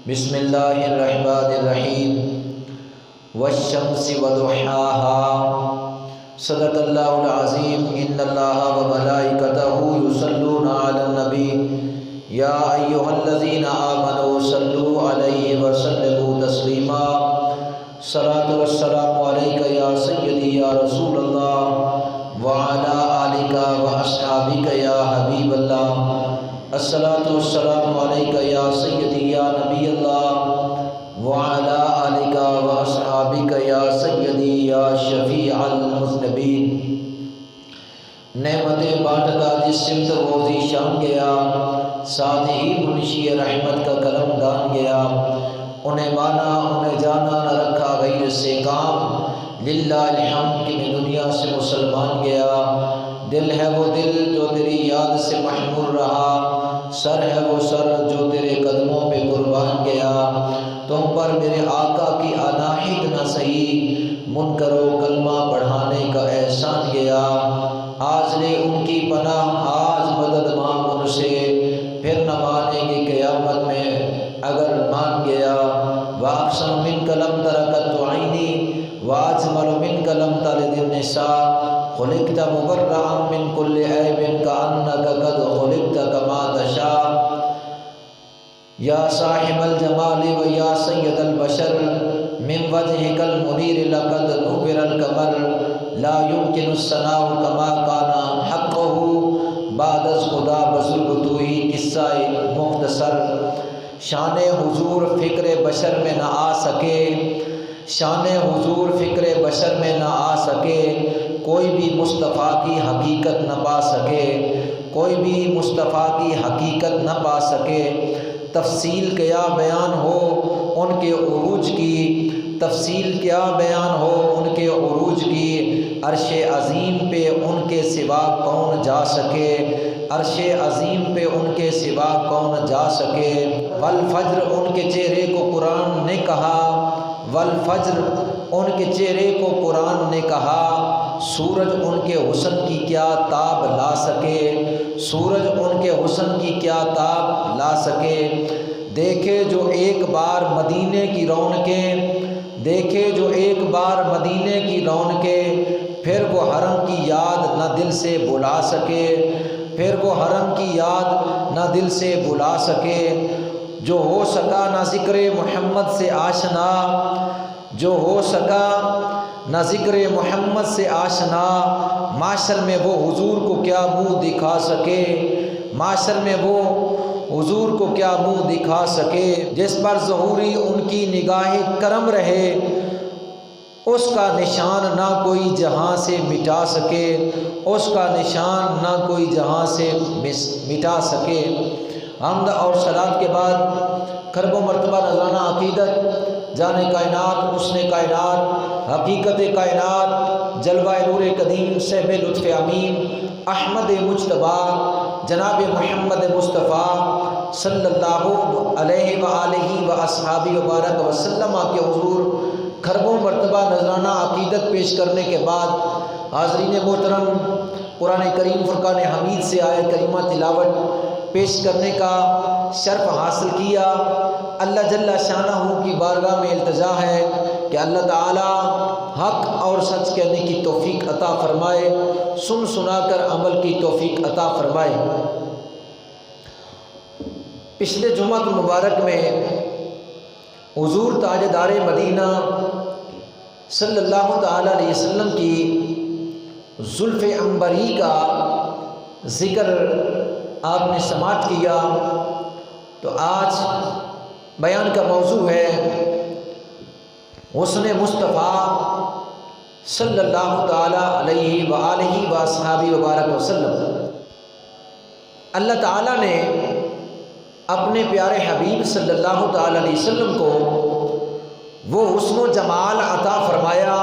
بسم اللہ الرحمن الرحیم والشمس وضحاها صدق اللہ العظیم ان اللہ وملائکتہ یصلون علی النبی یا ایھا الذین آمنوا صلوا علیہ وسلموا تسلیما صلاۃ والسلام علیک یا سیدی یا رسول اللہ وعلی آلک واصحابک یا حبیب اللہ الصلاۃ والسلام علیک یا سیدی یا نبی اللہ وعلی آلک واصحابک یا سیدی یا شفیع المذنبین۔ نعمت بانٹتا جس سمت روزی شام گیا، ساتھ ہی منشی رحمت کا قلم دان گیا، انہیں مانا انہیں جانا نہ رکھا غیر سے کام، للہ الحمد کہ میں دنیا سے مسلمان گیا۔ دل ہے وہ دل جو تیری یاد سے محمول رہا، سر ہے وہ سر جو تیرے قدموں پہ قربان گیا۔ تم پر میرے آقا کی اناہت نہ سہی، منکر و کلمہ پڑھانے کا احسان گیا۔ آج لے ان کی پناہ، آج مدد مانگ ان سے، پھر نہ مانیں گے قیامت میں اگر مان گیا۔ وَأَحْسَنُ مِنْكَ لَمْ تَرَ قَطُّ عَيْنِي وَأَجْمَلُ مِنْكَ لَمْ تَلِدِ النِّسَاءُ خُلِقْتَ مُبَرَّأً مِنْ كُلِّ عَيْبٍ كَأَنَّكَ قَدْ خُلِقْتَ كَمَا تَشَاءُ یا صاحب الجمال و یا سید البشر من وجهك المنیر لقد نور القمر لا يمكن الثناء كما كان حقه بعد از خدا بزرگ تو ہی قصہ مختصر۔ شان حضور فکر بشر میں نہ آ سکے، شان حضور فکر بشر میں نہ آ سکے، کوئی بھی مصطفیٰ کی حقیقت نہ پا سکے، کوئی بھی مصطفیٰ کی حقیقت نہ پا سکے۔ تفصیل کیا بیان ہو ان کے عروج کی، تفصیل کیا بیان ہو ان کے عروج کی، عرش عظیم پہ ان کے سوا کون جا سکے، عرش عظیم پہ ان کے سوا کون جا سکے۔ والفجر ان کے چہرے کو قرآن نے کہا، والفجر ان کے چہرے کو قرآن نے کہا، سورج ان کے حسن کی کیا تاب لا سکے، سورج ان کے حسن کی کیا تاب لا سکے۔ دیکھے جو ایک بار مدینے کی رونقیں، دیکھے جو ایک بار مدینے کی رونقیں، پھر وہ حرم کی یاد نہ دل سے بلا سکے، پھر وہ حرم کی یاد نہ دل سے بلا سکے۔ جو ہو سکا نہ ذکر محمد سے آشنا، جو ہو سکا نہ ذکر محمد سے آشنا، معاشر میں وہ حضور کو کیا منہ دکھا سکے، معاشر میں وہ حضور کو کیا منہ دکھا سکے۔ جس پر ظہوری ان کی نگاہ کرم رہے، اس کا نشان نہ کوئی جہاں سے مٹا سکے، اس کا نشان نہ کوئی جہاں سے مٹا سکے۔ حمد اور صلات کے بعد خرب و مرتبہ نذرانہ عقیدت جان کائنات، حسن کائنات، حقیقت کائنات، جلوہ نور قدیم، صحب لطف امین، احمد مجتبیٰ جناب محمد مصطفیٰ صلی اللہ علیہ وآلہ واصحابہ وبارک وسلم کے حضور خرب و مرتبہ نذرانہ عقیدت پیش کرنے کے بعد حاضرین محترم، قرآن کریم فرقان حمید سے آیت کریمہ تلاوت پیش کرنے کا شرف حاصل کیا۔ اللہ جل شانہ کی بارگاہ میں التجا ہے کہ اللہ تعالی حق اور سچ کہنے کی توفیق عطا فرمائے، سن سنا کر عمل کی توفیق عطا فرمائے۔ پچھلے جمعہ مبارک میں حضور تاجدار مدینہ صلی اللہ تعالی علیہ وسلم کی زلف عنبری کا ذکر آپ نے سماعت کیا، تو آج بیان کا موضوع ہے حسن مصطفیٰ صلی اللہ تعالی علیہ وآلہ واصحابہ وبارک وسلم۔ اللہ تعالیٰ نے اپنے پیارے حبیب صلی اللہ تعالی علیہ وسلم کو وہ حسن و جمال عطا فرمایا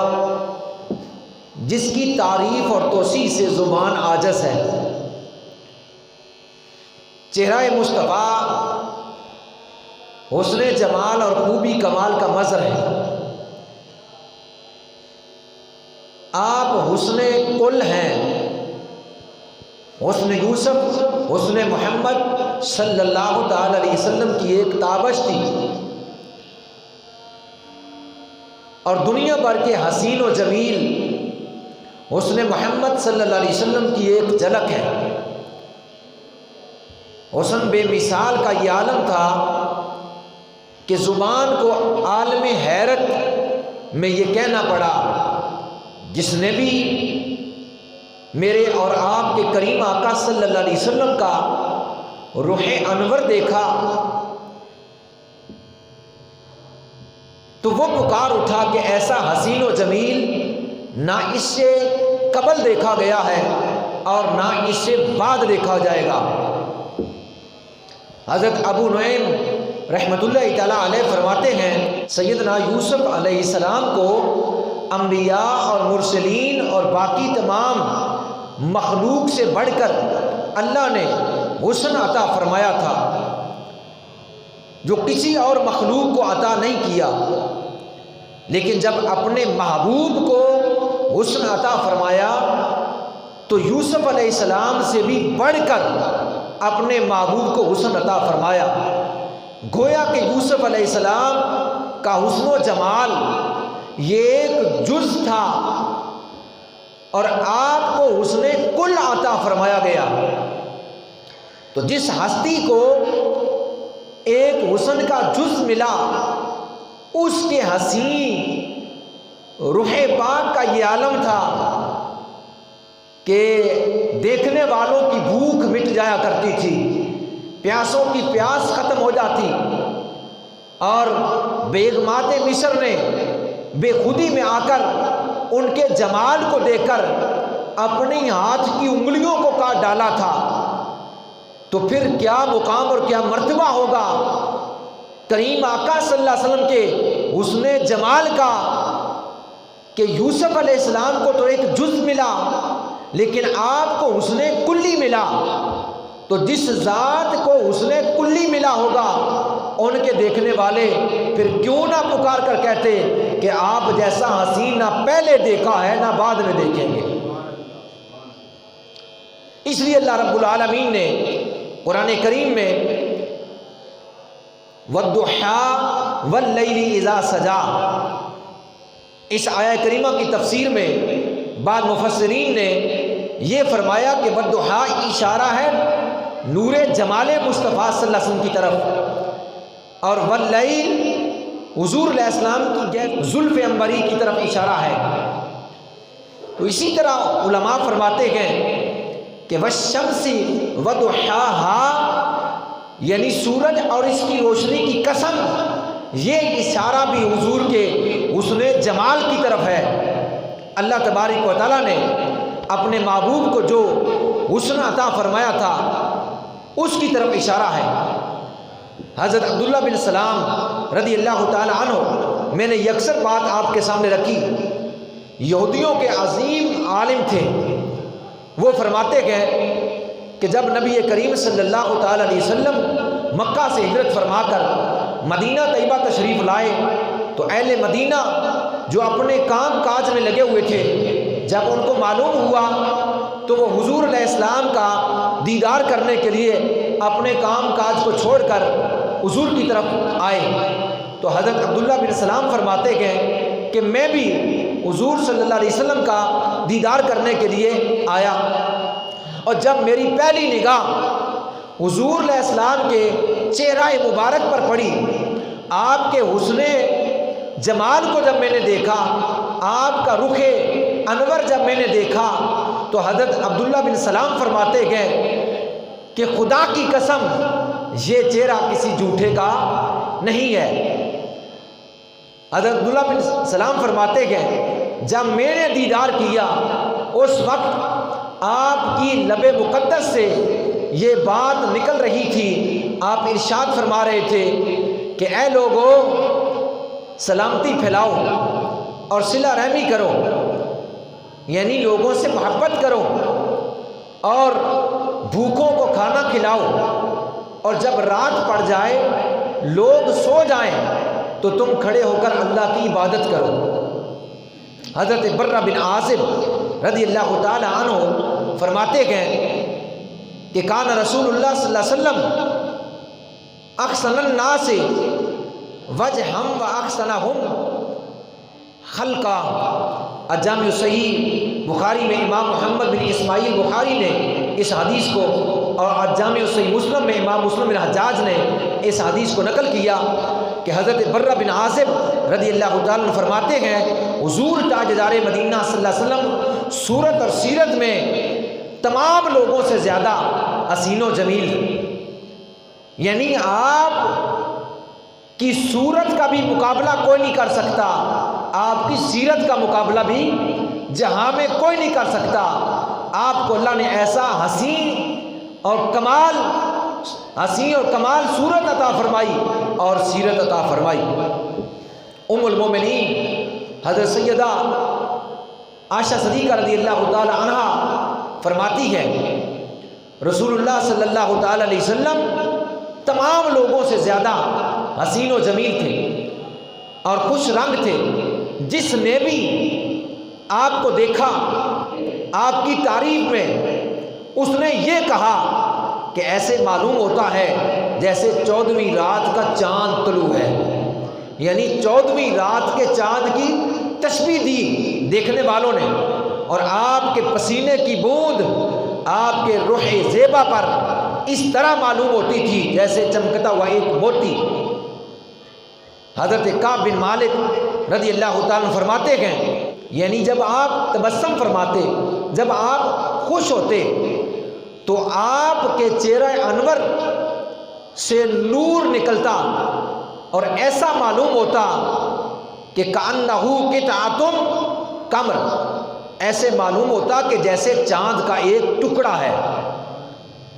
جس کی تعریف اور توصیف سے زبان عاجز ہے۔ چہرہ مصطفیٰ حسن جمال اور خوبی کمال کا مظہر ہے۔ آپ حسن کل ہیں، حسن یوسف، حسن محمد صلی اللہ تعالی علیہ وسلم کی ایک تابش تھی اور دنیا بھر کے حسین و جمیل حسن محمد صلی اللہ علیہ وسلم کی ایک جھلک ہے۔ حسن بے مثال کا یہ عالم تھا کہ زبان کو عالم حیرت میں یہ کہنا پڑا، جس نے بھی میرے اور آپ کے کریم آقا صلی اللہ علیہ وسلم کا روح انور دیکھا تو وہ پکار اٹھا کہ ایسا حسین و جمیل نہ اس سے قبل دیکھا گیا ہے اور نہ اس سے بعد دیکھا جائے گا۔ حضرت ابو نعیم رحمۃ اللہ تعالیٰ علیہ فرماتے ہیں سیدنا یوسف علیہ السلام کو انبیاء اور مرسلین اور باقی تمام مخلوق سے بڑھ کر اللہ نے حسن عطا فرمایا تھا جو کسی اور مخلوق کو عطا نہیں کیا، لیکن جب اپنے محبوب کو حسن عطا فرمایا تو یوسف علیہ السلام سے بھی بڑھ کر اپنے محبوب کو حسن عطا فرمایا۔ گویا کہ یوسف علیہ السلام کا حسن و جمال یہ ایک جز تھا اور آپ کو حسن کل عطا فرمایا گیا۔ تو جس ہستی کو ایک حسن کا جز ملا، اس کے حسین روح پاک کا یہ عالم تھا کہ دیکھنے والوں کی بھوک مٹ جایا کرتی تھی، پیاسوں کی پیاس ختم ہو جاتی، اور بیگمات مصر نے بے خودی میں آ کر ان کے جمال کو دیکھ کر اپنی ہاتھ کی انگلیوں کو کاٹ ڈالا تھا۔ تو پھر کیا مقام اور کیا مرتبہ ہوگا کریم آقا صلی اللہ علیہ وسلم کے حسن جمال کا کہ یوسف علیہ السلام کو تو ایک جز ملا لیکن آپ کو حسن کلی ملا۔ تو جس ذات کو حسن کلی ملا ہوگا ان کے دیکھنے والے پھر کیوں نہ پکار کر کہتے کہ آپ جیسا حسین نہ پہلے دیکھا ہے نہ بعد میں دیکھیں گے۔ اس لیے اللہ رب العالمین نے قرآن کریم میں وَالضُّحَىٰ وَاللَّيْلِ إِذَا سَجَىٰ اس آیہ کریمہ کی تفسیر میں بعض مفسرین نے یہ فرمایا کہ وَالضُّحَىٰ اشارہ ہے نور جمال مصطفیٰ صلی اللہ علیہ وسلم کی طرف، اور واللیل حضور علیہ السلام کی زلف عنبری کی طرف اشارہ ہے۔ تو اسی طرح علماء فرماتے ہیں کہ والشمس وضحاها یعنی سورج اور اس کی روشنی کی قسم، یہ اشارہ بھی حضور کے حسن جمال کی طرف ہے۔ اللہ تبارک و تعالیٰ نے اپنے محبوب کو جو حسن عطا فرمایا تھا اس کی طرف اشارہ ہے۔ حضرت عبداللہ بن سلام رضی اللہ تعالی عنہ، میں نے یہ اکثر بات آپ کے سامنے رکھی، یہودیوں کے عظیم عالم تھے، وہ فرماتے گئے کہ جب نبی کریم صلی اللہ تعالی علیہ وسلم مکہ سے ہجرت فرما کر مدینہ طیبہ تشریف لائے تو اہل مدینہ جو اپنے کام کاج میں لگے ہوئے تھے، جب ان کو معلوم ہوا تو وہ حضور علیہ السلام کا دیدار کرنے کے لیے اپنے کام کاج کو چھوڑ کر حضور کی طرف آئے۔ تو حضرت عبداللہ بن سلام فرماتے گئے کہ میں بھی حضور صلی اللہ علیہ وسلم کا دیدار کرنے کے لیے آیا، اور جب میری پہلی نگاہ حضور علیہ السلام کے چہرہ مبارک پر پڑی، آپ کے حسن جمال کو جب میں نے دیکھا، آپ کا رخ انور جب میں نے دیکھا، تو حضرت عبداللہ بن سلام فرماتے گئے کہ خدا کی قسم یہ چہرہ کسی جھوٹے کا نہیں ہے۔ حضرت عبداللہ بن سلام فرماتے گئے جب میں نے دیدار کیا اس وقت آپ کی لب مقدس سے یہ بات نکل رہی تھی، آپ ارشاد فرما رہے تھے کہ اے لوگو سلامتی پھیلاؤ اور صلہ رحمی کرو، یعنی لوگوں سے محبت کرو اور بھوکوں کو کھانا کھلاؤ، اور جب رات پڑ جائے لوگ سو جائیں تو تم کھڑے ہو کر اللہ کی عبادت کرو۔ حضرت برہ بن عازب رضی اللہ تعالی عنہ فرماتے گئے کہ کان رسول اللہ صلی اللہ علیہ وسلم احسن الناس وجہم و احسنہم، خلقہ الجامع الصحیح بخاری میں امام محمد بن اسماعیل بخاری نے اس حدیث کو، اور الجامع الصحیح مسلم میں امام مسلم بن حجاج نے اس حدیث کو نقل کیا کہ حضرت برہ بن عازب رضی اللہ تعالیٰ عنہ فرماتے ہیں حضور تاجدار مدینہ صلی اللہ علیہ وسلم صورت اور سیرت میں تمام لوگوں سے زیادہ حسین و جمیل، یعنی آپ کی صورت کا بھی مقابلہ کوئی نہیں کر سکتا، آپ کی سیرت کا مقابلہ بھی جہاں میں کوئی نہیں کر سکتا۔ آپ کو اللہ نے ایسا حسین اور کمال صورت عطا فرمائی اور سیرت عطا فرمائی۔ ام المومنین حضرت سیدہ عائشہ صدیقہ رضی اللہ تعالی عنہا فرماتی ہے رسول اللہ صلی اللہ تعالی علیہ وسلم تمام لوگوں سے زیادہ حسین و جمیل تھے اور خوش رنگ تھے۔ جس نے بھی آپ کو دیکھا آپ کی تعریف میں اس نے یہ کہا کہ ایسے معلوم ہوتا ہے جیسے 14ویں رات کا چاند طلوع ہے، یعنی 14ویں رات کے چاند کی تشبیہ دی دیکھنے والوں نے، اور آپ کے پسینے کی بوند آپ کے روح زیبا پر اس طرح معلوم ہوتی تھی جیسے چمکتا ہوا ایک موتی۔ حضرت کعب بن مالک رضی اللہ تعالیٰ فرماتے ہیں یعنی جب آپ تبسم فرماتے، جب آپ خوش ہوتے تو آپ کے چہرہ انور سے نور نکلتا اور ایسا معلوم ہوتا کہ کأنہ قطعۃ قمر، ایسے معلوم ہوتا کہ جیسے چاند کا ایک ٹکڑا ہے،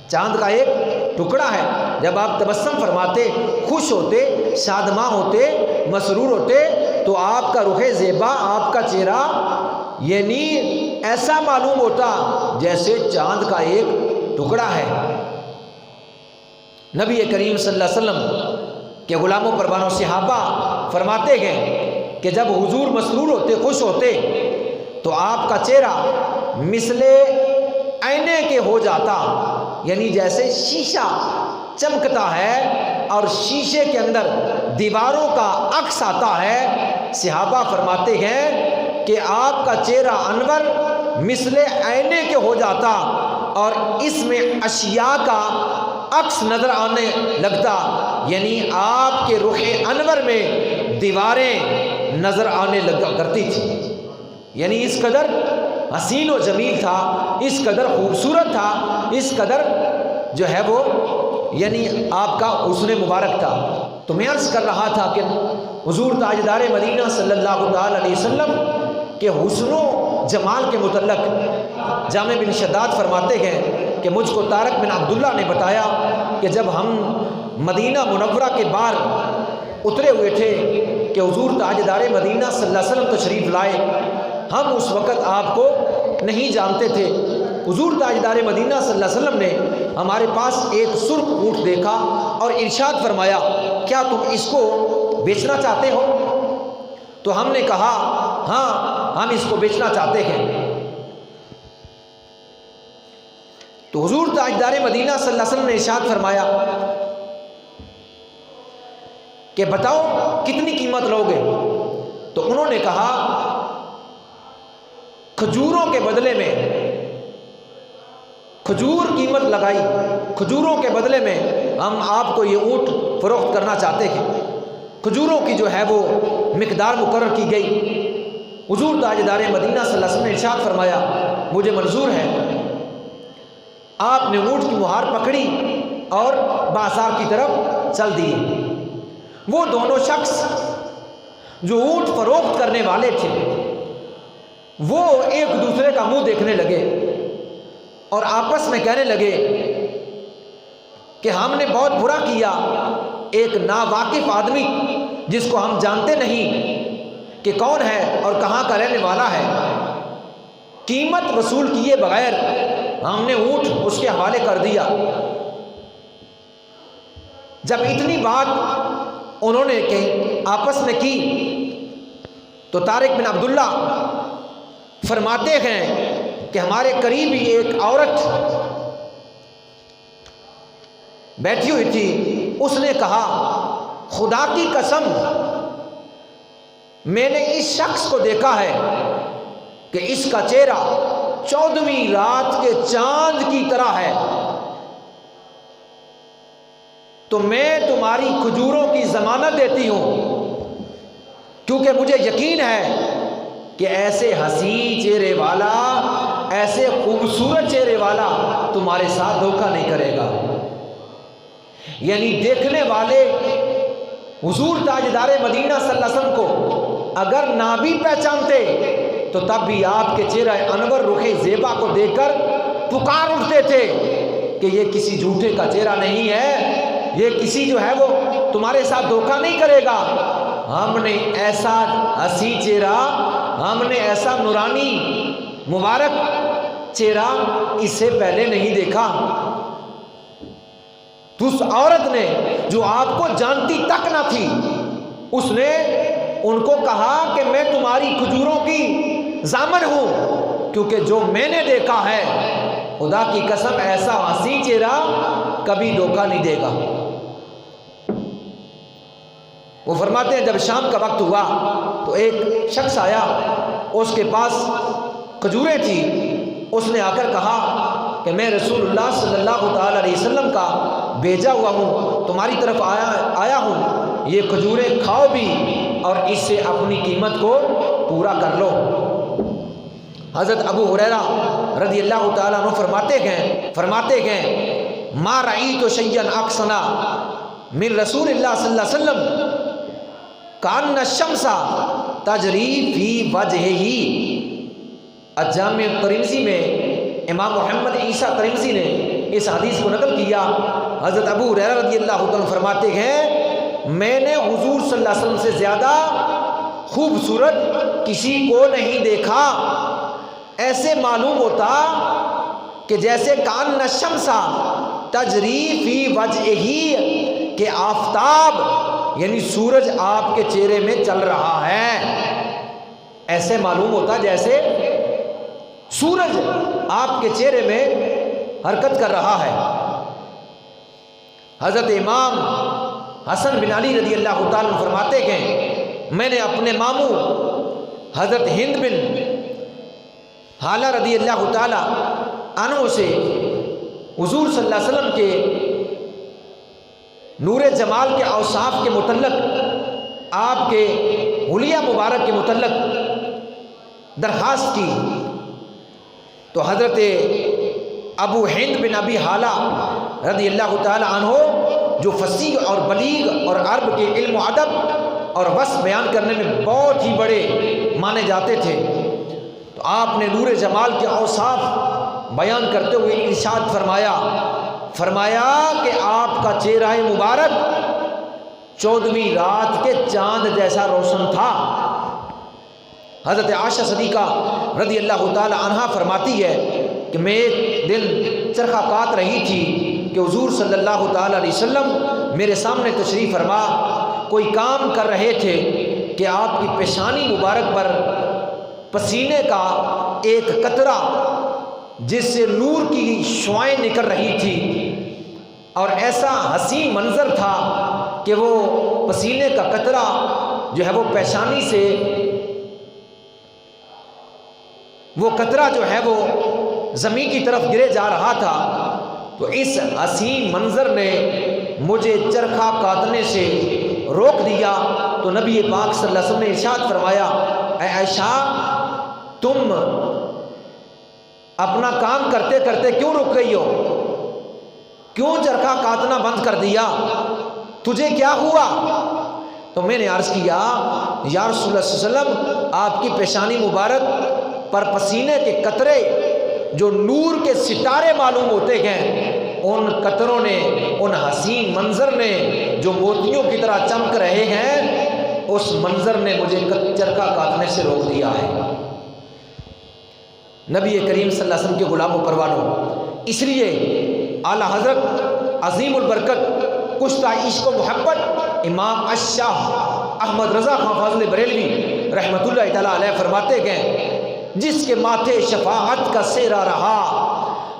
چاند کا ایک ٹکڑا ہے۔ جب آپ تبسم فرماتے، خوش ہوتے، شادماں ہوتے، مسرور ہوتے تو آپ کا رخ زیبا، آپ کا چہرہ یعنی ایسا معلوم ہوتا جیسے چاند کا ایک ٹکڑا ہے۔ نبی کریم صلی اللہ علیہ وسلم کے غلاموں پروانوں صحابہ فرماتے ہیں کہ جب حضور مسرور ہوتے، خوش ہوتے تو آپ کا چہرہ مثل آئینے کے ہو جاتا، یعنی جیسے شیشہ چمکتا ہے اور شیشے کے اندر دیواروں کا عکس آتا ہے۔ صحابہ فرماتے ہیں کہ آپ کا چہرہ انور مثل آئینے کے ہو جاتا اور اس میں اشیاء کا عکس نظر آنے لگتا، یعنی آپ کے رخ انور میں دیواریں نظر آنے لگا کرتی تھی، یعنی اس قدر حسین و جمیل تھا، اس قدر خوبصورت تھا، اس قدر جو ہے وہ یعنی آپ کا حسن مبارک تھا۔ تو میں عرض کر رہا تھا کہ حضور تاجدار مدینہ صلی اللہ تعالی علیہ وسلم کے حسن و جمال کے متعلق جامع بن شداد فرماتے ہیں کہ مجھ کو طارق بن عبداللہ نے بتایا کہ جب ہم مدینہ منورہ کے باہر اترے ہوئے تھے کہ حضور تاجدار مدینہ صلی اللہ علیہ وسلم تشریف لائے، ہم اس وقت آپ کو نہیں جانتے تھے۔ حضور تاجدار مدینہ صلی اللہ علیہ وسلم نے ہمارے پاس ایک سرخ اونٹ دیکھا اور ارشاد فرمایا کیا تم اس کو بیچنا چاہتے ہو؟ تو ہم نے کہا ہاں ہم اس کو بیچنا چاہتے ہیں۔ تو حضور تاجدار مدینہ صلی اللہ علیہ وسلم نے ارشاد فرمایا کہ بتاؤ کتنی قیمت لوگے؟ تو انہوں نے کہا کھجوروں کے بدلے میں، کھجور قیمت لگائی، کھجوروں کے بدلے میں ہم آپ کو یہ اونٹ فروخت کرنا چاہتے ہیں۔ کھجوروں کی جو ہے وہ مقدار مقرر کی گئی۔ حضور تاجدار مدینہ صلی اللہ علیہ وسلم نے ارشاد فرمایا مجھے منظور ہے۔ آپ نے اونٹ کی مہار پکڑی اور بازار کی طرف چل دیے۔ وہ دونوں شخص جو اونٹ فروخت کرنے والے تھے وہ ایک دوسرے کا منہ دیکھنے لگے اور آپس میں کہنے لگے کہ ہم نے بہت برا کیا، ایک ناواقف آدمی جس کو ہم جانتے نہیں کہ کون ہے اور کہاں کا رہنے والا ہے، قیمت وصول کیے بغیر ہم نے اونٹ اس کے حوالے کر دیا۔ جب اتنی بات انہوں نے کہ آپس میں کی تو طارق بن عبداللہ فرماتے ہیں کہ ہمارے قریب ہی ایک عورت بیٹھی ہوئی تھی، اس نے کہا خدا کی قسم میں نے اس شخص کو دیکھا ہے کہ اس کا چہرہ 14ویں رات کے چاند کی طرح ہے، تو میں تمہاری کھجوروں کی ضمانت دیتی ہوں، کیونکہ مجھے یقین ہے کہ ایسے حسین چہرے والا، ایسے خوبصورت چہرے والا تمہارے ساتھ دھوکہ نہیں کرے گا۔ یعنی دیکھنے والے حضور تاجدار مدینہ صلی اللہ علیہ وسلم کو اگر نہ بھی پہچانتے تو تب بھی آپ کے چہرہ انور رخ زیبا کو دیکھ کر پکار اٹھتے تھے کہ یہ کسی جھوٹے کا چہرہ نہیں ہے، یہ کسی جو ہے وہ تمہارے ساتھ دھوکہ نہیں کرے گا۔ ہم نے ایسا حسین چہرہ، ہم نے ایسا نورانی مبارک چہرہ اس سے پہلے نہیں دیکھا۔ تو اس عورت نے جو آپ کو جانتی تک نہ تھی، اس نے ان کو کہا کہ میں تمہاری کھجوروں کی ضامن ہوں، کیونکہ جو میں نے دیکھا ہے خدا کی قسم ایسا حسین چہرہ کبھی دھوکہ نہیں دے گا۔ وہ فرماتے ہیں جب شام کا وقت ہوا تو ایک شخص آیا، اس کے پاس کھجوریں تھی، اس نے آ کر کہا کہ میں رسول اللہ صلی اللہ تعالی علیہ وسلم کا بھیجا ہوا ہوں، تمہاری طرف آیا ہوں، یہ کھجوریں کھاؤ بھی اور اس سے اپنی قیمت کو پورا کر لو۔ حضرت ابو ہریرہ رضی اللہ تعالیٰ عنہ فرماتے گئے ما رأیت شیئا احسن من رسول اللہ صلی اللہ علیہ وسلم کأن الشمس تجری فی وجہہ۔ الجامع ترمذی میں امام محمد عیسیٰ ترمذی نے اس حدیث کو نقل کیا۔ حضرت ابو ہریرہ رضی اللہ عنہ فرماتے ہیں میں نے حضور صلی اللہ علیہ وسلم سے زیادہ خوبصورت کسی کو نہیں دیکھا، ایسے معلوم ہوتا کہ جیسے کان الشمس تجری فی وجہہ، کہ آفتاب یعنی سورج آپ کے چہرے میں چل رہا ہے، ایسے معلوم ہوتا جیسے سورج آپ کے چہرے میں حرکت کر رہا ہے۔ حضرت امام حسن بن علی رضی اللہ تعالیٰ فرماتے ہیں میں نے اپنے ماموں حضرت ہند بن حالہ رضی اللہ تعالیٰ عنہ سے حضور صلی اللہ علیہ وسلم کے نور جمال کے اوصاف کے متعلق، آپ کے حلیہ مبارک کے متعلق درخواست کی، تو حضرت ابو ہند بن ابی حالہ رضی اللہ تعالی عنہ جو فصیح اور بلیغ اور عرب کے علم و ادب اور وصف بیان کرنے میں بہت ہی بڑے مانے جاتے تھے، تو آپ نے نور جمال کے اوصاف بیان کرتے ہوئے ارشاد فرمایا کہ آپ کا چہرہ مبارک 14ویں رات کے چاند جیسا روشن تھا۔ حضرت عائشہ صدیقہ رضی اللہ تعالی عنہا فرماتی ہے کہ میں ایک دن چرخہ کاٹ رہی تھی کہ حضور صلی اللہ تعالی علیہ وسلم میرے سامنے تشریف فرما کوئی کام کر رہے تھے کہ آپ کی پیشانی مبارک پر پسینے کا ایک قطرہ جس سے نور کی شعائیں نکل رہی تھی، اور ایسا حسین منظر تھا کہ وہ پسینے کا قطرہ جو ہے وہ پیشانی سے وہ قطرہ جو ہے وہ زمین کی طرف گرے جا رہا تھا، تو اس حسین منظر نے مجھے چرخہ کاٹنے سے روک دیا۔ تو نبی پاک صلی اللہ علیہ وسلم نے ارشاد فرمایا اے عائشہ تم اپنا کام کرتے کرتے کیوں رک گئی ہو، کیوں چرخہ کاٹنا بند کر دیا، تجھے کیا ہوا؟ تو میں نے عرض کیا یا رسول اللہ صلی اللہ علیہ وسلم آپ کی پیشانی مبارک پر پسینے کے قطرے جو نور کے ستارے معلوم ہوتے ہیں، ان قطروں نے، ان حسین منظر نے جو موتیوں کی طرح چمک رہے ہیں، اس منظر نے مجھے چرخہ کاٹنے سے روک دیا ہے۔ نبی کریم صلی اللہ علیہ وسلم کے غلام و پروانوں، اس لیے اعلیٰ حضرت عظیم البرکت کشتہ عشق و محبت امام الشاہ احمد رضا خان فاضل بریلوی رحمۃ اللہ تعالیٰ علیہ فرماتے گئے جس کے ماتھے شفاعت کا سیرا رہا،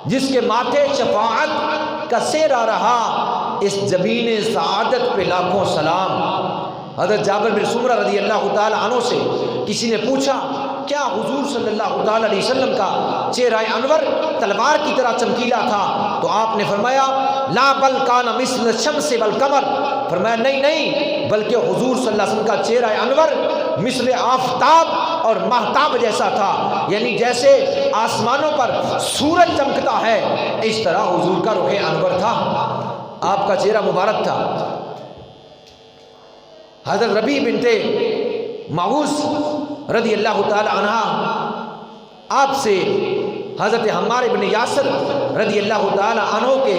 جس کے ماتھے شفاعت کا سیرا رہا، اس جبین سعادت پہ لاکھوں سلام۔ حضرت جابر بن سمرہ رضی اللہ تعالی عنہ سے کسی نے پوچھا کیا حضور صلی اللہ تعالی علیہ وسلم کا چہرہ انور تلوار کی طرح چمکیلا تھا؟ تو آپ نے فرمایا لا بل کان مثل الشمس والقمر، فرمایا نہیں بلکہ حضور صلی اللہ علیہ وسلم کا چہرہ انور مثل آفتاب اور مہتاب جیسا تھا، یعنی جیسے آسمانوں پر سورج چمکتا ہے اس طرح حضور کا رخ انور تھا، آپ کا چہرہ مبارک تھا۔ حضرت ربیع بنت معوذ رضی اللہ تعالی عنہ آپ سے حضرت عمار بن یاسر رضی اللہ تعالی عنہ کے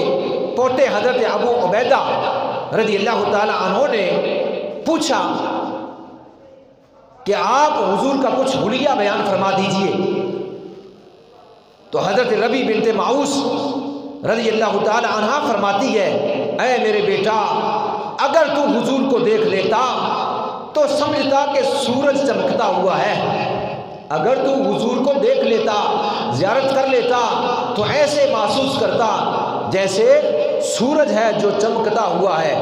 پوتے حضرت ابو عبیدہ رضی اللہ تعالی عنہ نے پوچھا کہ آپ حضور کا کچھ حلیہ بیان فرما دیجئے۔ تو حضرت ربیع بنت معوذ رضی اللہ تعالی عنہ فرماتی ہے اے میرے بیٹا، اگر تو حضور کو دیکھ لیتا تو سمجھتا کہ سورج چمکتا ہوا ہے، اگر تو حضور کو دیکھ لیتا، زیارت کر لیتا تو ایسے محسوس کرتا جیسے سورج ہے جو چمکتا ہوا ہے۔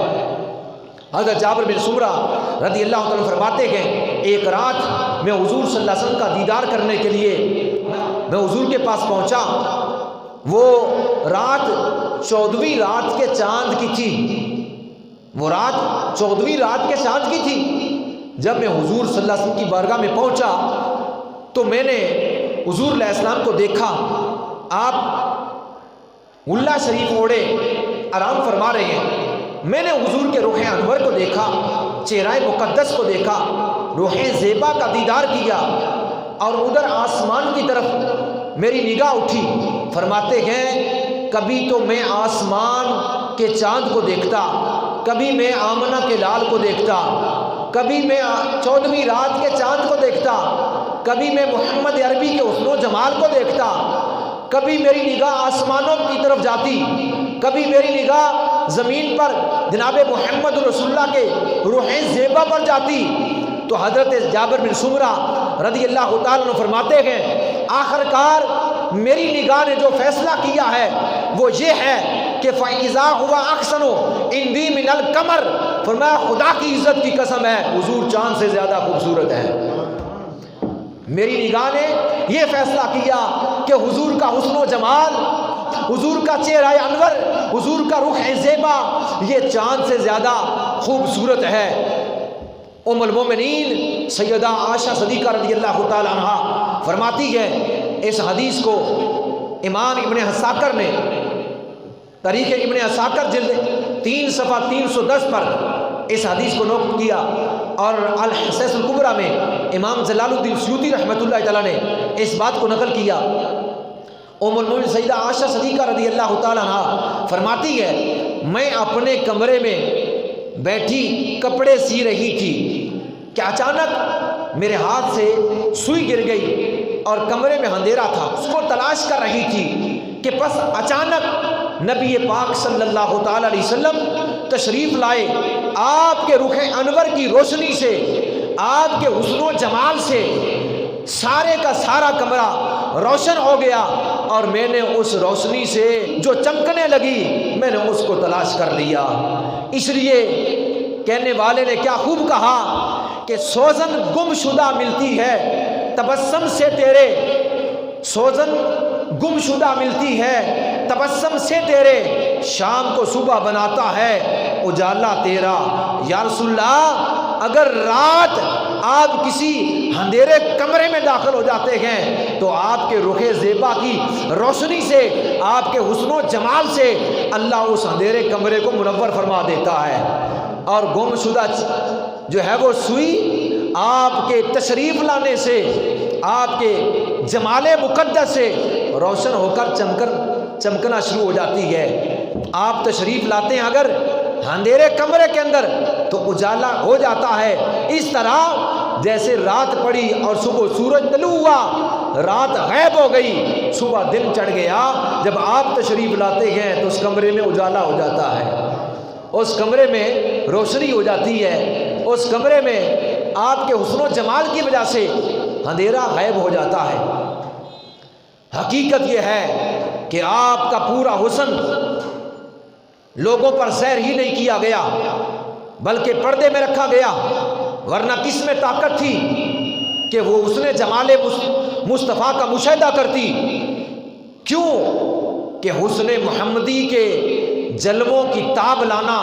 حضرت جابر بن سمرہ رضی اللہ عنہ فرماتے ہیں ایک رات میں حضور صلی اللہ علیہ وسلم کا دیدار کرنے کے لیے میں حضور کے پاس پہنچا، وہ رات 14ویں رات کے چاند کی تھی، وہ رات 14ویں رات کے چاند کی تھی۔ جب میں حضور صلی اللہ علیہ وسلم کی بارگاہ میں پہنچا تو میں نے حضور علیہ السلام کو دیکھا، آپ اللہ شریف اوڑے آرام فرما رہے ہیں۔ میں نے حضور کے رخ انور کو دیکھا، چہرہ مقدس کو دیکھا، روح زیبا کا دیدار کیا، اور ادھر آسمان کی طرف میری نگاہ اٹھی۔ فرماتے ہیں کبھی تو میں آسمان کے چاند کو دیکھتا، کبھی میں آمنہ کے لال کو دیکھتا، کبھی میں 14ویں رات کے چاند کو دیکھتا، کبھی میں محمد عربی کے حسن و جمال کو دیکھتا، کبھی میری نگاہ آسمانوں کی طرف جاتی، کبھی میری نگاہ زمین پر جناب محمد رسول اللہ کے روح زیبا پر جاتی۔ تو حضرت جابر بن سمرہ رضی اللہ تعالیٰ عنہ فرماتے ہیں آخر کار میری نگاہ نے جو فیصلہ کیا ہے وہ یہ ہے کہ فَإِذَا هُوَ أَحْسَنُ عِنْدِي مِنَ الْقَمَرِ، فرمایا خدا کی عزت کی قسم ہے حضور چاند سے زیادہ خوبصورت ہے۔ میری نگاہ نے یہ فیصلہ کیا کہ حضور کا حسن و جمال، حضور کا چہرہ انور، حضور کا رخ زیبا یہ چاند سے زیادہ خوبصورت ہے۔ ام المومنین سیدہ عائشہ صدیقہ رضی اللہ تعالی عنہ فرماتی ہے، اس حدیث کو امام ابن عساکر نے تاریخ ابن عساکر جلد 3 صفحہ 310 پر اس حدیث کو نوٹ کیا، اور الحصص الکبریٰ میں امام جلال الدین سیوطی رحمۃ اللہ تعالیٰ نے اس بات کو نقل کیا۔ ام المومنین سیدہ عائشہ صدیقہ رضی اللہ تعالیٰ عنہ فرماتی ہے میں اپنے کمرے میں بیٹھی کپڑے سی رہی تھی کہ اچانک میرے ہاتھ سے سوئی گر گئی اور کمرے میں اندھیرا تھا، اس کو تلاش کر رہی تھی کہ بس اچانک نبی پاک صلی اللہ تعالی علیہ وسلم تشریف لائے، آپ کے رخ انور کی روشنی سے، آپ کے حسن و جمال سے سارے کا سارا کمرہ روشن ہو گیا، اور میں نے اس روشنی سے جو چمکنے لگی میں نے اس کو تلاش کر لیا۔ اس لیے کہنے والے نے کیا خوب کہا کہ سوزن گم شدہ ملتی ہے تبسم سے تیرے، سوزن گم شدہ ملتی ہے تبسم سے تیرے، شام کو صبح بناتا ہے اجالا تیرا۔ یا رسول اللہ اگر رات آپ کسی اندھیرے کمرے میں داخل ہو جاتے ہیں تو آپ کے رخ زیبا کی روشنی سے، آپ کے حسن و جمال سے اللہ اس اندھیرے کمرے کو منور فرما دیتا ہے، اور گم شدہ جو ہے وہ سوئی آپ کے تشریف لانے سے، آپ کے جمال مقدس سے روشن ہو کر چمکنا شروع ہو جاتی ہے۔ آپ تشریف لاتے ہیں اگر اندھیرے کمرے کے اندر تو اجالا ہو جاتا ہے، اس طرح جیسے رات پڑی اور صبح سورج طلوع ہوا، رات غائب ہو گئی، صبح دن چڑھ گیا، جب آپ تشریف لاتے ہیں تو اس کمرے میں اجالا ہو جاتا ہے، اس کمرے میں روشنی ہو جاتی ہے، اس کمرے میں آپ کے حسن و جمال کی وجہ سے اندھیرا غائب ہو جاتا ہے۔ حقیقت یہ ہے کہ آپ کا پورا حسن لوگوں پر زہر ہی نہیں کیا گیا، بلکہ پردے میں رکھا گیا، ورنہ کس میں طاقت تھی کہ وہ اس نے جمال مصطفیٰ کا مشاہدہ کرتی؟ کیوں کہ حسن محمدی کے جلووں کی تاب لانا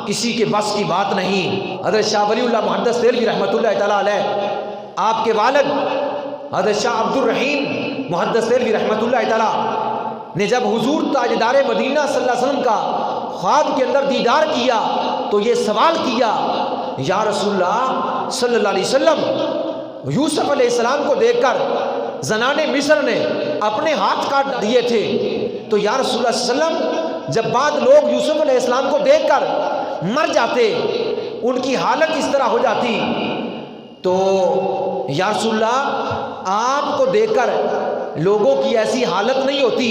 کسی کے بس کی بات نہیں۔ حضرت شاہ ولی اللہ محدث دہلوی رحمۃ اللہ تعالیٰ علیہ، آپ کے والد حضرت شاہ عبد الرحیم محدث دہلوی رحمۃ اللہ تعالیٰ نے جب حضور تاجدار مدینہ صلی اللہ علیہ وسلم کا خواب کے اندر دیدار کیا تو یہ سوال کیا، یا رسول اللہ صلی اللہ علیہ وسلم، یوسف علیہ السلام کو دیکھ کر زنان مصر نے اپنے ہاتھ کاٹ دیے تھے، تو یا رسول اللہ صلی اللہ علیہ وسلم جب بعد لوگ یوسف علیہ السلام کو دیکھ کر مر جاتے، ان کی حالت اس طرح ہو جاتی، تو یا رسول اللہ آپ کو دیکھ کر لوگوں کی ایسی حالت نہیں ہوتی؟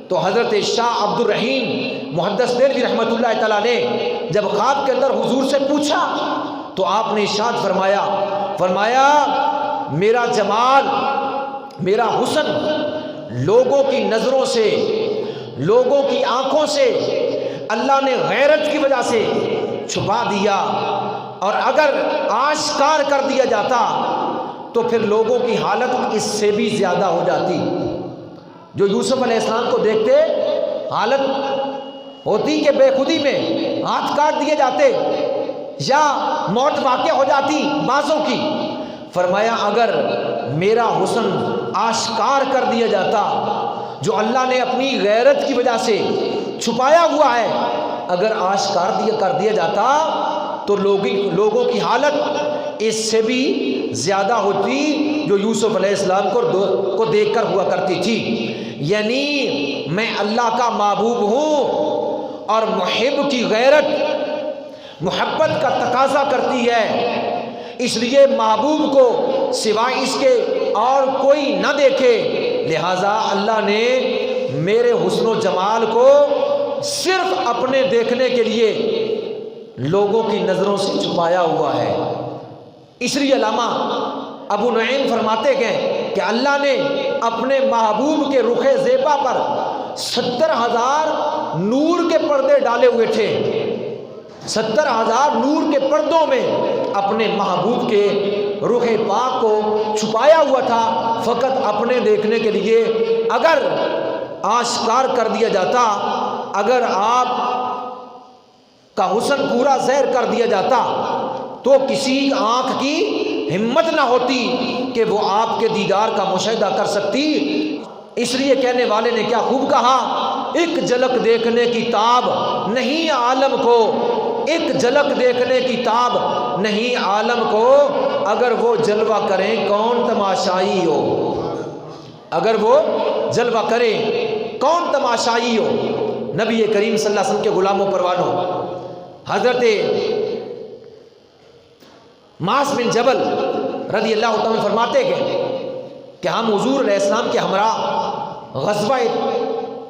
تو حضرت شاہ عبد الرحیم محدث دہلوی رحمۃ اللہ تعالیٰ نے جب خواب کے اندر حضور سے پوچھا تو آپ نے ارشاد فرمایا میرا جمال، میرا حسن لوگوں کی نظروں سے، لوگوں کی آنکھوں سے اللہ نے غیرت کی وجہ سے چھپا دیا، اور اگر آشکار کر دیا جاتا تو پھر لوگوں کی حالت اس سے بھی زیادہ ہو جاتی۔ جو یوسف علیہ السلام کو دیکھتے حالت ہوتی کہ بے خودی میں ہاتھ کاٹ دیے جاتے یا موت واقع ہو جاتی بعضوں کی۔ فرمایا اگر میرا حسن آشکار کر دیا جاتا، جو اللہ نے اپنی غیرت کی وجہ سے چھپایا ہوا ہے، اگر آشکار کر دیا جاتا تو لوگوں کی حالت اس سے بھی زیادہ ہوتی جو یوسف علیہ السلام کو دیکھ کر ہوا کرتی تھی۔ یعنی میں اللہ کا محبوب ہوں، اور محب کی غیرت محبت کا تقاضا کرتی ہے، اس لیے محبوب کو سوائے اس کے اور کوئی نہ دیکھے، لہذا اللہ نے میرے حسن و جمال کو صرف اپنے دیکھنے کے لیے لوگوں کی نظروں سے چھپایا ہوا ہے۔ اس لیے علامہ ابو نعیم فرماتے ہیں کہ اللہ نے اپنے محبوب کے رخ زیبا پر 70,000 نور کے پردے ڈالے ہوئے تھے، 70,000 نور کے پردوں میں اپنے محبوب کے رخ پاک کو چھپایا ہوا تھا، فقط اپنے دیکھنے کے لیے۔ اگر آشکار کر دیا جاتا، اگر آپ کا حسن پورا ظاہر کر دیا جاتا تو کسی آنکھ کی ہمت نہ ہوتی کہ وہ آپ کے دیدار کا مشاہدہ کر سکتی۔ اس لیے کہنے والے نے کیا خوب کہا، ایک جھلک دیکھنے کی تاب نہیں عالم کو، ایک جھلک دیکھنے کی تاب نہیں عالم کو، اگر وہ جلوہ کریں کون تماشائی ہو، اگر وہ جلوہ کریں کون تماشائی ہو۔ نبی کریم صلی اللہ علیہ وسلم کے غلاموں پروانوں حضرت معاذ بن جبل رضی اللہ تعالیٰ فرماتے ہیں کہ ہم حضور علیہ السلام کے ہمراہ غزوہ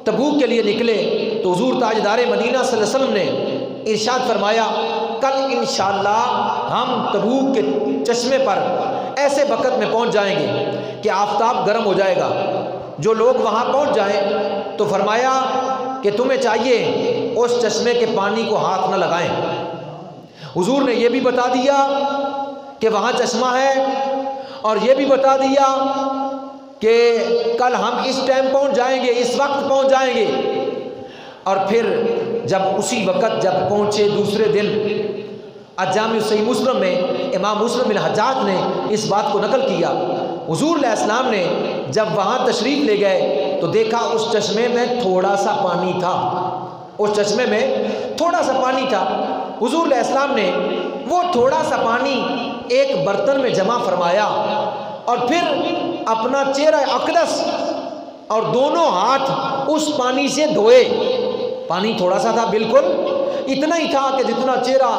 تبوک کے لیے نکلے تو حضور تاجدار مدینہ صلی اللہ علیہ وسلم نے ارشاد فرمایا کل انشاءاللہ ہم تبوک کے چشمے پر ایسے وقت میں پہنچ جائیں گے کہ آفتاب گرم ہو جائے گا، جو لوگ وہاں پہنچ جائیں تو فرمایا کہ تمہیں چاہیے اس چشمے کے پانی کو ہاتھ نہ لگائیں۔ حضور نے یہ بھی بتا دیا کہ وہاں چشمہ ہے، اور یہ بھی بتا دیا کہ کل ہم اس ٹائم پہنچ جائیں گے، اس وقت پہنچ جائیں گے۔ اور پھر جب اسی وقت جب پہنچے دوسرے دن، جامع صحیح مسلم میں امام مسلم بن حجاج نے اس بات کو نقل کیا، حضور علیہ السلام نے جب وہاں تشریف لے گئے تو دیکھا اس چشمے میں تھوڑا سا پانی تھا، اس چشمے میں تھوڑا سا پانی تھا۔ حضور علیہ السلام نے وہ تھوڑا سا پانی ایک برتن میں جمع فرمایا اور پھر اپنا چہرہ اقدس اور دونوں ہاتھ اس پانی سے دھوئے۔ پانی تھوڑا سا تھا، بالکل اتنا ہی تھا کہ جتنا چہرہ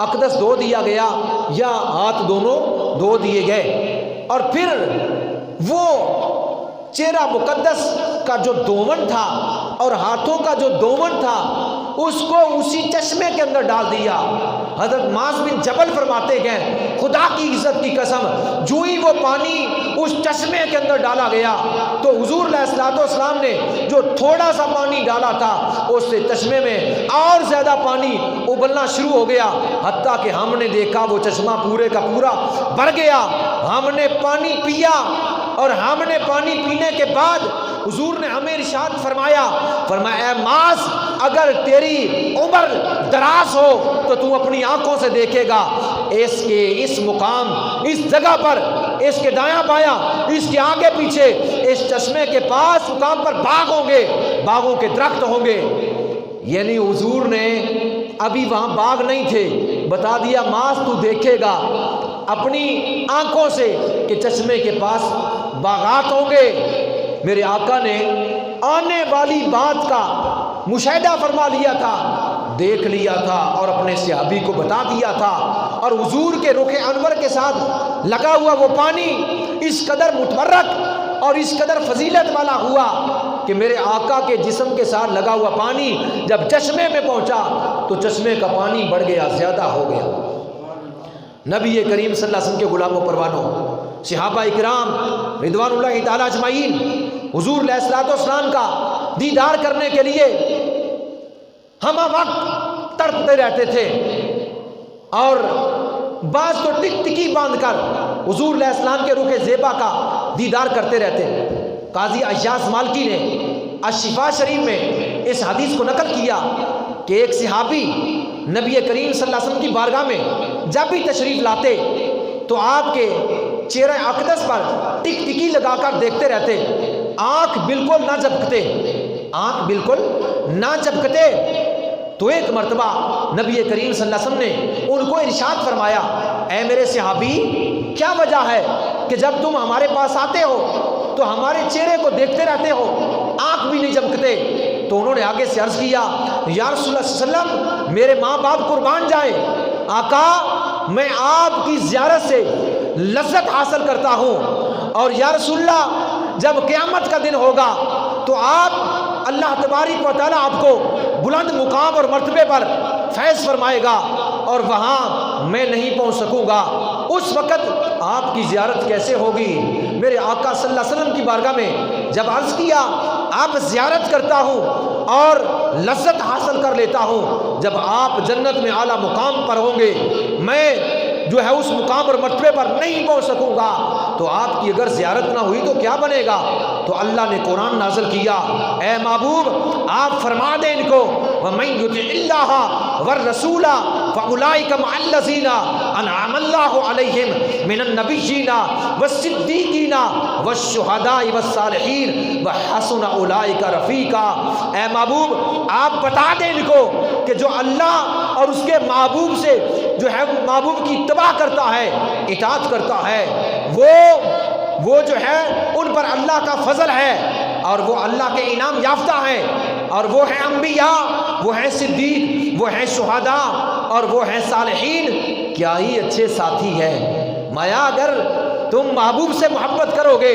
اقدس دھو دیا گیا یا ہاتھ دونوں دھو دیے گئے، اور پھر وہ چہرہ مقدس کا جو دومن تھا اور ہاتھوں کا جو دومن تھا اس کو اسی چشمے کے اندر ڈال دیا۔ حضرت معاذ بن جبل فرماتے ہیں خدا کی عزت کی قسم، جو ہی وہ پانی اس چشمے کے اندر ڈالا گیا تو حضور علیہ الصلوۃ والسلام نے جو تھوڑا سا پانی ڈالا تھا اس سے چشمے میں اور زیادہ پانی ابلنا شروع ہو گیا، حتیٰ کہ ہم نے دیکھا وہ چشمہ پورے کا پورا بھر گیا۔ ہم نے پانی پیا اور ہم نے پانی پینے کے بعد حضور نے ہمیں ارشاد فرمایا اے معاذ، اگر تیری عمر دراز ہو تو تو اپنی آنکھوں سے دیکھے گا اس کے اس مقام، اس جگہ پر، اس کے دایاں بایاں، اس کے آگے پیچھے، اس چشمے کے پاس مقام پر باغ ہوں گے، باغوں کے درخت ہوں گے۔ یعنی حضور نے ابھی وہاں باغ نہیں تھے، بتا دیا معاذ تو دیکھے گا اپنی آنکھوں سے کہ چشمے کے پاس باغات ہوں گے۔ میرے آقا نے آنے والی بات کا مشاہدہ فرما لیا تھا، دیکھ لیا تھا اور اپنے صحابی کو بتا دیا تھا، اور حضور کے رخ انور کے ساتھ لگا ہوا وہ پانی اس قدر متبرک اور اس قدر فضیلت والا ہوا کہ میرے آقا کے جسم کے ساتھ لگا ہوا پانی جب چشمے میں پہنچا تو چشمے کا پانی بڑھ گیا، زیادہ ہو گیا۔ نبی کریم صلی اللہ علیہ وسلم کے غلاموں پروانوں، صحابہ اکرام رضوان اللہ تعالی اجمعین حضور علیہ الصلوۃ والسلام کا دیدار کرنے کے لیے ہم وقت تڑپتے رہتے تھے، اور بعض تو ٹک ٹکی باندھ کر حضور علیہ السلام کے روح زیبا کا دیدار کرتے رہتے۔ قاضی عیاض مالکی نے الشفا شریف میں اس حدیث کو نقل کیا کہ ایک صحابی نبی کریم صلی اللہ علیہ وسلم کی بارگاہ میں جب بھی تشریف لاتے تو آپ کے چہرہ اقدس پر ٹک ٹکی لگا کر دیکھتے رہتے، آنکھ بالکل نہ جھپکتے، آنکھ بالکل نہ جھپکتے۔ تو ایک مرتبہ نبی کریم صلی اللہ علیہ وسلم نے ان کو ارشاد فرمایا اے میرے صحابی، کیا وجہ ہے کہ جب تم ہمارے پاس آتے ہو تو ہمارے چہرے کو دیکھتے رہتے ہو، آنکھ بھی نہیں جھپکتے؟ تو انہوں نے آگے سے عرض کیا یا رسول اللہ صلی اللہ علیہ وسلم، میرے ماں باپ قربان جائیں، آقا میں آپ کی زیارت سے لذت حاصل کرتا ہوں، اور یا رسول اللہ جب قیامت کا دن ہوگا تو آپ اللہ تبارک و تعالیٰ آپ کو بلند مقام اور مرتبے پر فیض فرمائے گا اور وہاں میں نہیں پہنچ سکوں گا، اس وقت آپ کی زیارت کیسے ہوگی؟ میرے آقا صلی اللہ علیہ وسلم کی بارگاہ میں جب عرض کیا آپ زیارت کرتا ہوں اور لذت حاصل کر لیتا ہوں، جب آپ جنت میں اعلیٰ مقام پر ہوں گے میں جو ہے اس مقام اور مرتبے پر نہیں پہنچ سکوں گا، تو آپ کی اگر زیارت نہ ہوئی تو کیا بنے گا؟ تو اللہ نے قرآن نازل کیا اے محبوب آپ فرما دیں ان کو وَمَن يُطِعِ اللَّهَ وَالرَّسُولَ فَأُولَٰئِكَ مَعَ الَّذِينَ أَنْعَمَ اللَّهُ عَلَيْهِمْ مِنَ النَّبِيِّينَ وَالصِّدِّيقِينَ وَالشُّهَدَاءِ وَالصَّالِحِينَ وَحَسُنَ أُولَٰئِكَ رَفِيقًا۔ اے محبوب آپ بتا دیں ان کو کہ جو اللہ اور اس کے محبوب سے جو ہے محبوب کی اتباع کرتا ہے، اطاعت کرتا ہے، وہ جو ہے ان پر اللہ کا فضل ہے اور وہ اللہ کے انعام یافتہ ہیں، اور وہ ہیں انبیاء، وہ ہیں صدیق، وہ ہیں شہداء اور وہ ہیں صالحین۔ کیا ہی اچھے ساتھی ہیں۔ مایا اگر تم محبوب سے محبت کرو گے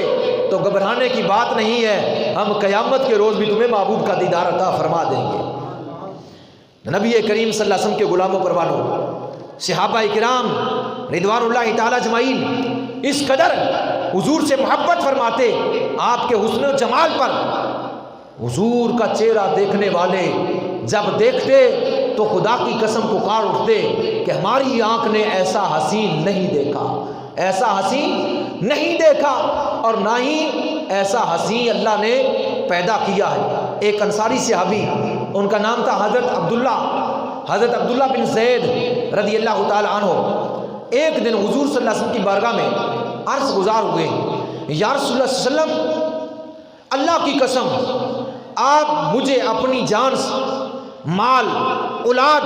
تو گھبرانے کی بات نہیں ہے، ہم قیامت کے روز بھی تمہیں محبوب کا دیدار عطا فرما دیں گے۔ نبی کریم صلی اللہ علیہ وسلم کے غلاموں پروانوں، صحابہ کرام رضوان اللہ تعالی اجمعین اس قدر حضور سے محبت فرماتے، آپ کے حسن و جمال پر حضور کا چہرہ دیکھنے والے جب دیکھتے تو خدا کی قسم پکار اٹھتے کہ ہماری آنکھ نے ایسا حسین نہیں دیکھا، ایسا حسین نہیں دیکھا، اور نہ ہی ایسا حسین اللہ نے پیدا کیا ہے۔ ایک انصاری صحابی، ان کا نام تھا حضرت عبداللہ بن زید رضی اللہ تعالی عنہ، ایک دن حضور صلی اللہ علیہ وسلم کی بارگاہ میں عرض گزار ہوئے یا رسول اللہ صلی اللہ علیہ وسلم، اللہ کی قسم آپ مجھے اپنی جان، مال، اولاد،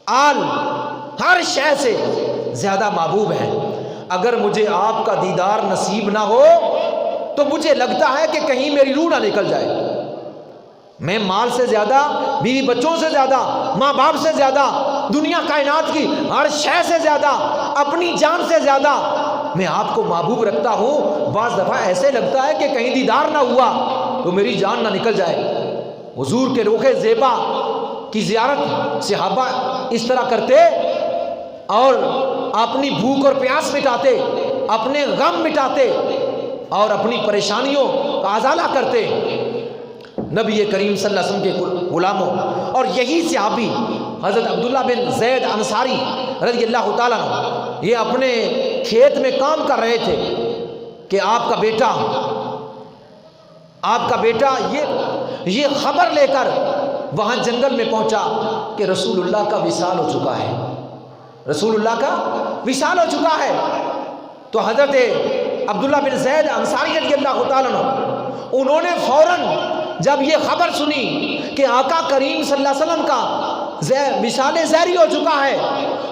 آل، ہر شے سے زیادہ محبوب ہیں۔ اگر مجھے آپ کا دیدار نصیب نہ ہو تو مجھے لگتا ہے کہ کہیں میری روح نہ نکل جائے۔ میں مال سے زیادہ، بیوی بچوں سے زیادہ، ماں باپ سے زیادہ، دنیا کائنات کی ہر شے سے زیادہ، اپنی جان سے زیادہ میں آپ کو محبوب رکھتا ہوں۔ بعض دفعہ ایسے لگتا ہے کہ کہیں دیدار نہ ہوا تو میری جان نہ نکل جائے۔ حضور کے روح زیبا کی زیارت صحابہ اس طرح کرتے اور اپنی بھوک اور پیاس مٹاتے، اپنے غم مٹاتے اور اپنی پریشانیوں کا ازالہ کرتے نبی کریم صلی اللہ علیہ وسلم کے غلاموں۔ اور یہی صحابی حضرت عبداللہ بن زید انصاری رضی اللہ تعالیٰ عنہ، یہ اپنے کھیت میں کام کر رہے تھے کہ آپ کا بیٹا یہ خبر لے کر وہاں جنگل میں پہنچا کہ رسول اللہ کا وصال ہو چکا ہے، رسول اللہ کا وصال ہو چکا ہے۔ تو حضرت عبداللہ بن زید انصاری رضی اللہ تعالیٰ عنہ، انہوں نے فوراً جب یہ خبر سنی کہ آقا کریم صلی اللہ علیہ وسلم کا وصال زہری ہو چکا ہے،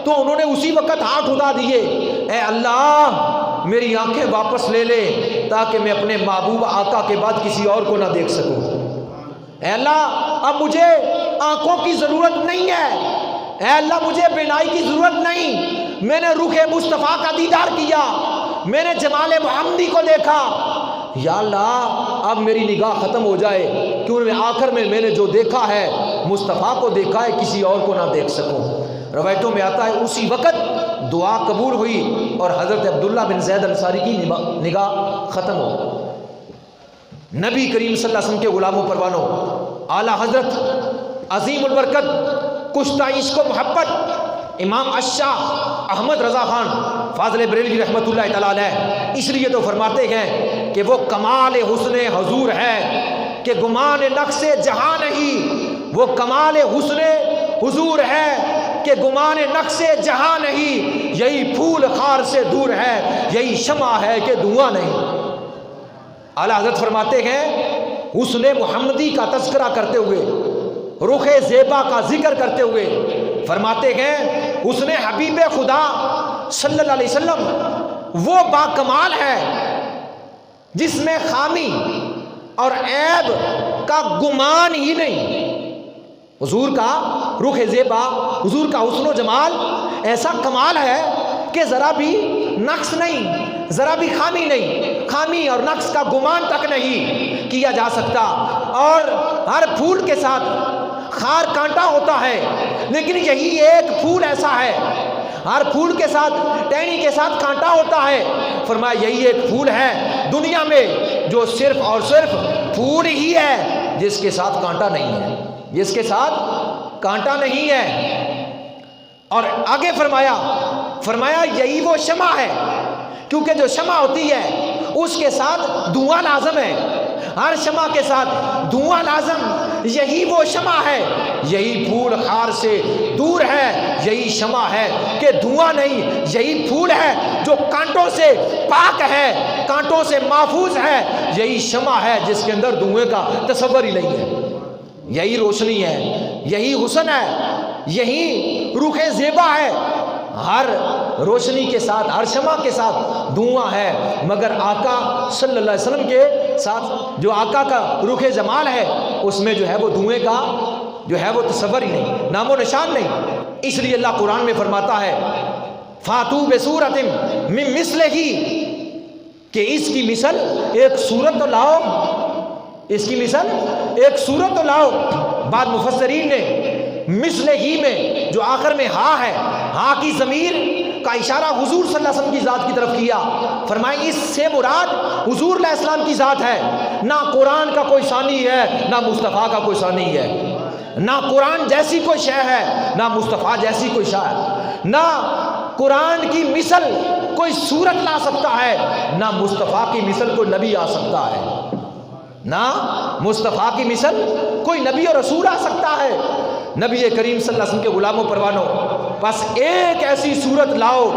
تو انہوں نے اسی وقت ہاتھ اٹھا دیے، اے اللہ میری آنکھیں واپس لے لے تاکہ میں اپنے محبوب آقا کے بعد کسی اور کو نہ دیکھ سکوں۔ اے اللہ اب مجھے آنکھوں کی ضرورت نہیں ہے، اے اللہ مجھے بینائی کی ضرورت نہیں، میں نے رخ مصطفیٰ کا دیدار کیا، میں نے جمال محمدی کو دیکھا، یا اللہ اب میری نگاہ ختم ہو جائے، کیونکہ آخر میں نے جو دیکھا ہے مصطفیٰ کو دیکھا ہے، کسی اور کو نہ دیکھ سکوں۔ روایتوں میں آتا ہے اسی وقت دعا قبول ہوئی اور حضرت عبداللہ بن زید انصاری کی نگاہ ختم ہو۔ نبی کریم صلی اللہ علیہ وسلم کے غلاموں پروانوں، اعلیٰ حضرت عظیم البرکت کشتہ عشق و محبت امام الشاہ احمد رضا خان فاضل بریلوی رحمۃ اللہ تعالیٰ علیہ اس لیے تو فرماتے ہیں کہ وہ کمال حسن حضور ہے کہ گمان نقص جہاں نہیں، وہ کمال حسن حضور ہے کہ گمان نقص جہاں نہیں، یہی پھول خار سے دور ہے، یہی شمع ہے کہ دھواں نہیں۔ اعلیٰ حضرت فرماتے ہیں حسن محمدی کا تذکرہ کرتے ہوئے، رخ زیبا کا ذکر کرتے ہوئے فرماتے ہیں حسن حبیب خدا صلی اللہ علیہ وسلم وہ با کمال ہے جس میں خامی اور عیب کا گمان ہی نہیں۔ حضور کا رخ زیبا، حضور کا حسن و جمال ایسا کمال ہے کہ ذرا بھی نقص نہیں، ذرا بھی خامی نہیں، خامی اور نقص کا گمان تک نہیں کیا جا سکتا۔ اور ہر پھول کے ساتھ خار کانٹا ہوتا ہے، لیکن یہی ایک پھول ایسا ہے، ہر پھول کے ساتھ ٹہنی کے ساتھ کانٹا ہوتا ہے، فرمایا یہی ایک پھول ہے دنیا میں جو صرف اور صرف پھول ہی ہے جس کے ساتھ کانٹا نہیں ہے، جس کے ساتھ کانٹا نہیں ہے۔ اور آگے فرمایا یہی وہ شمع ہے، کیونکہ جو شمع ہوتی ہے اس کے ساتھ دھواں لازم ہے، ہر شمع کے ساتھ دھواں لازم، یہی وہ شمع ہے، یہی پھول خار سے دور ہے، یہی شمع ہے کہ دھواں نہیں، یہی پھول ہے جو کانٹوں سے پاک ہے، کانٹوں سے محفوظ ہے، یہی شمع ہے جس کے اندر دھوئیں کا تصور ہی نہیں ہے۔ یہی روشنی ہے، یہی حسن ہے، یہی رخ زیبا ہے۔ ہر روشنی کے ساتھ، ہر شمع کے ساتھ دھواں ہے، مگر آقا صلی اللہ علیہ وسلم کے ساتھ جو آقا کا رخ جمال ہے اس میں جو ہے وہ دھوئیں کا جو ہے وہ تصور ہی نہیں، نام و نشان نہیں۔ اس لیے اللہ قرآن میں فرماتا ہے فاتو بسورۃ من مثلہ، کہ اس کی مثل ایک صورت تو لاؤ، اس کی مثل ایک صورت تو لاؤ۔ بعد مفسرین نے مثل ہی میں جو آخر میں ہاں ہے، ہاں کی ضمیر کا اشارہ حضور صلی اللہ علیہ وسلم کی ذات کی طرف کیا، فرمائے اس سے مراد حضور علیہ السلام کی ذات ہے، نہ قرآن کا کوئی ثانی ہے نہ مصطفیٰ کا کوئی ثانی ہے، نہ قرآن جیسی کوئی شے ہے نہ مصطفیٰ جیسی کوئی شے ہے، نہ قرآن کی مثل کوئی صورت لا سکتا ہے، نہ مصطفیٰ کی مثل کوئی نبی آ سکتا ہے، نہ مصطفیٰ کی مثل کوئی نبی اور رسول آ سکتا ہے۔ نبی کریم صلی اللہ علیہ وسلم کے غلاموں پروانوں، بس ایک ایسی صورت لاؤ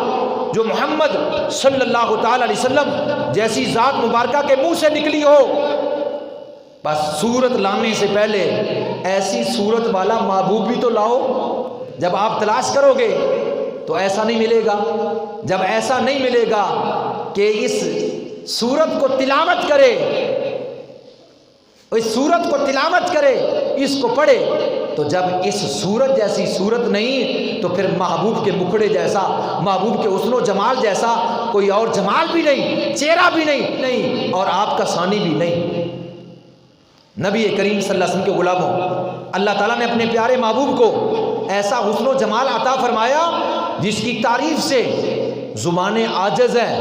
جو محمد صلی اللہ تعالی علیہ وسلم جیسی ذات مبارکہ کے منہ سے نکلی ہو، بس صورت لانے سے پہلے ایسی صورت والا محبوب بھی تو لاؤ۔ جب آپ تلاش کرو گے تو ایسا نہیں ملے گا، جب ایسا نہیں ملے گا کہ اس صورت کو تلاوت کرے، اس صورت کو تلاوت کرے، اس کو پڑھے، تو جب اس صورت جیسی صورت نہیں تو پھر محبوب کے مکھڑے جیسا، محبوب کے حسن و جمال جیسا کوئی اور جمال بھی نہیں، چہرہ بھی نہیں اور آپ کا ثانی بھی نہیں۔ نبی کریم صلی اللہ علیہ وسلم کے غلاموں، اللہ تعالیٰ نے اپنے پیارے محبوب کو ایسا حسن و جمال عطا فرمایا جس کی تعریف سے زبانیں عاجز ہیں۔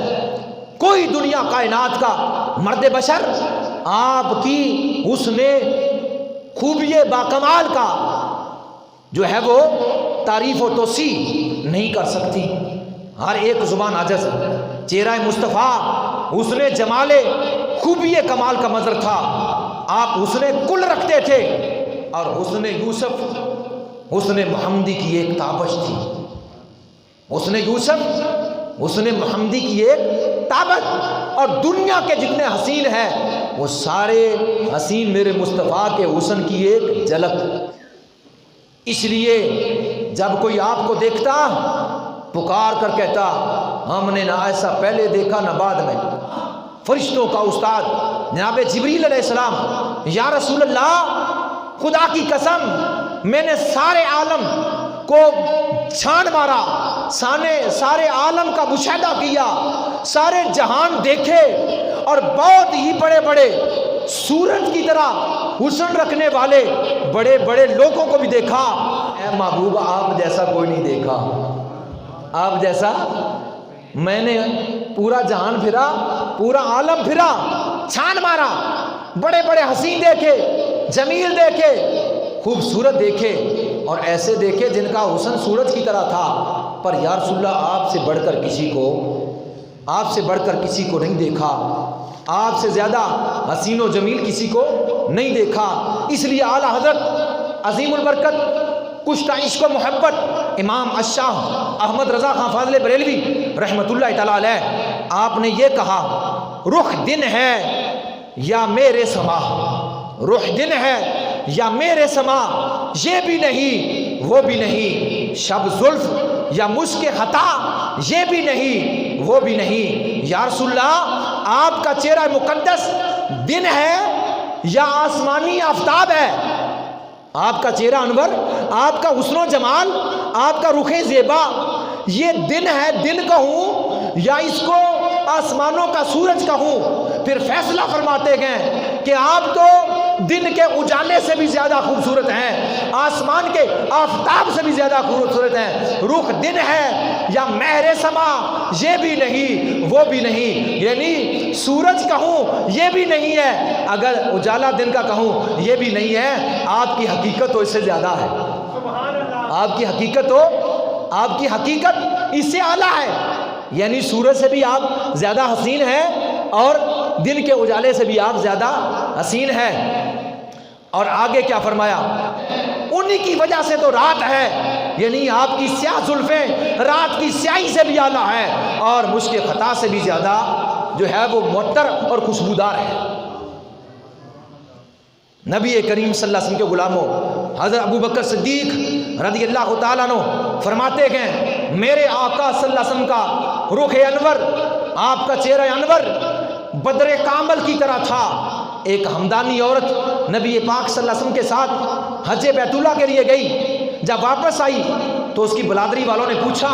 کوئی دنیا کائنات کا مرد بشر آپ کی حسن خوبی باکمال کا جو ہے وہ تعریف و توصیف نہیں کر سکتی۔ ہر ایک زبان عاجز ہے۔ چہرہ مصطفیٰ حسن جمال خوبی کمال کا مظہر تھا۔ آپ حسن کل رکھتے تھے، اور حسن یوسف حسن محمدی کی ایک تابش تھی۔ حسن یوسف حسن محمدی کی ایک تابش، اور دنیا کے جتنے حسین ہیں وہ سارے حسین میرے مصطفیٰ کے حسن کی ایک جھلک۔ اس لیے جب کوئی آپ کو دیکھتا پکار کر کہتا ہم نے نہ ایسا پہلے دیکھا نہ بعد میں، فرشتوں کا استاد جناب جبریل علیہ السلام، یا رسول اللہ خدا کی قسم میں نے سارے عالم کو چھان مارا، سارے عالم کا مشاہدہ کیا، سارے جہان دیکھے، اور بہت ہی بڑے بڑے سورج کی طرح حسن رکھنے والے بڑے بڑے لوگوں کو بھی دیکھا، اے محبوب آپ جیسا کوئی نہیں دیکھا، آپ جیسا میں نے پورا جہان پھرا، پورا عالم پھرا، چھان مارا، بڑے بڑے حسین دیکھے، جمیل دیکھے، خوبصورت دیکھے، اور ایسے دیکھے جن کا حسن سورج کی طرح تھا، پر یا رسول اللہ آپ سے بڑھ کر کسی کو نہیں دیکھا، آپ سے زیادہ حسین و جمیل کسی کو نہیں دیکھا۔ اس لیے اعلیٰ حضرت عظیم البرکت کشتہ عشق و محبت امام الشاہ احمد رضا خان فاضل بریلوی رحمۃ اللہ تعالیٰ علیہ، آپ نے یہ کہا رخ دن ہے یا میرے سما، رخ دن ہے یا میرے سما، یہ بھی نہیں وہ بھی نہیں، شب زلف یا مشک خطا، یہ بھی نہیں وہ بھی نہیں۔ یا رسول اللہ آپ کا چہرہ مقدس دن ہے یا آسمانی آفتاب ہے؟ آپ کا چہرہ انور، آپ کا حسن و جمال، آپ کا رخ زیبا، یہ دن ہے، دن کہوں یا اس کو آسمانوں کا سورج کہوں؟ پھر فیصلہ فرماتے گئے کہ آپ تو دن کے اجالے سے بھی زیادہ خوبصورت ہیں، آسمان کے آفتاب سے بھی زیادہ خوبصورت ہیں۔ رخ دن ہے یا مہر سما، یہ بھی نہیں وہ بھی نہیں، یعنی سورج کہوں یہ بھی نہیں ہے، اگر اجالا دن کا کہوں یہ بھی نہیں ہے۔ آپ کی حقیقت تو اس سے زیادہ ہے، آپ کی حقیقت اس سے اعلیٰ ہے، یعنی سورج سے بھی آپ زیادہ حسین ہیں، اور دن کے اجالے سے بھی آپ زیادہ حسین ہیں۔ اور آگے کیا فرمایا؟ انہی کی وجہ سے تو رات ہے، یعنی آپ کی سیاہ زلفیں رات کی سیاہی سے بھی اعلیٰ ہے، اور مشک خطا سے بھی زیادہ جو ہے وہ معطر اور خوشبودار ہے۔ نبی کریم صلی اللہ علیہ وسلم کے غلاموں، حضرت ابوبکر صدیق رضی اللہ تعالیٰ عنہ فرماتے ہیں میرے آقا صلی اللہ علیہ وسلم کا رخ انور، آپ کا چہرہ انور بدر کامل کی طرح تھا۔ ایک ہمدانی عورت نبی پاک صلی اللہ علیہ وسلم کے ساتھ حج بیت اللہ کے لیے گئی، جب واپس آئی تو اس کی بلادری والوں نے پوچھا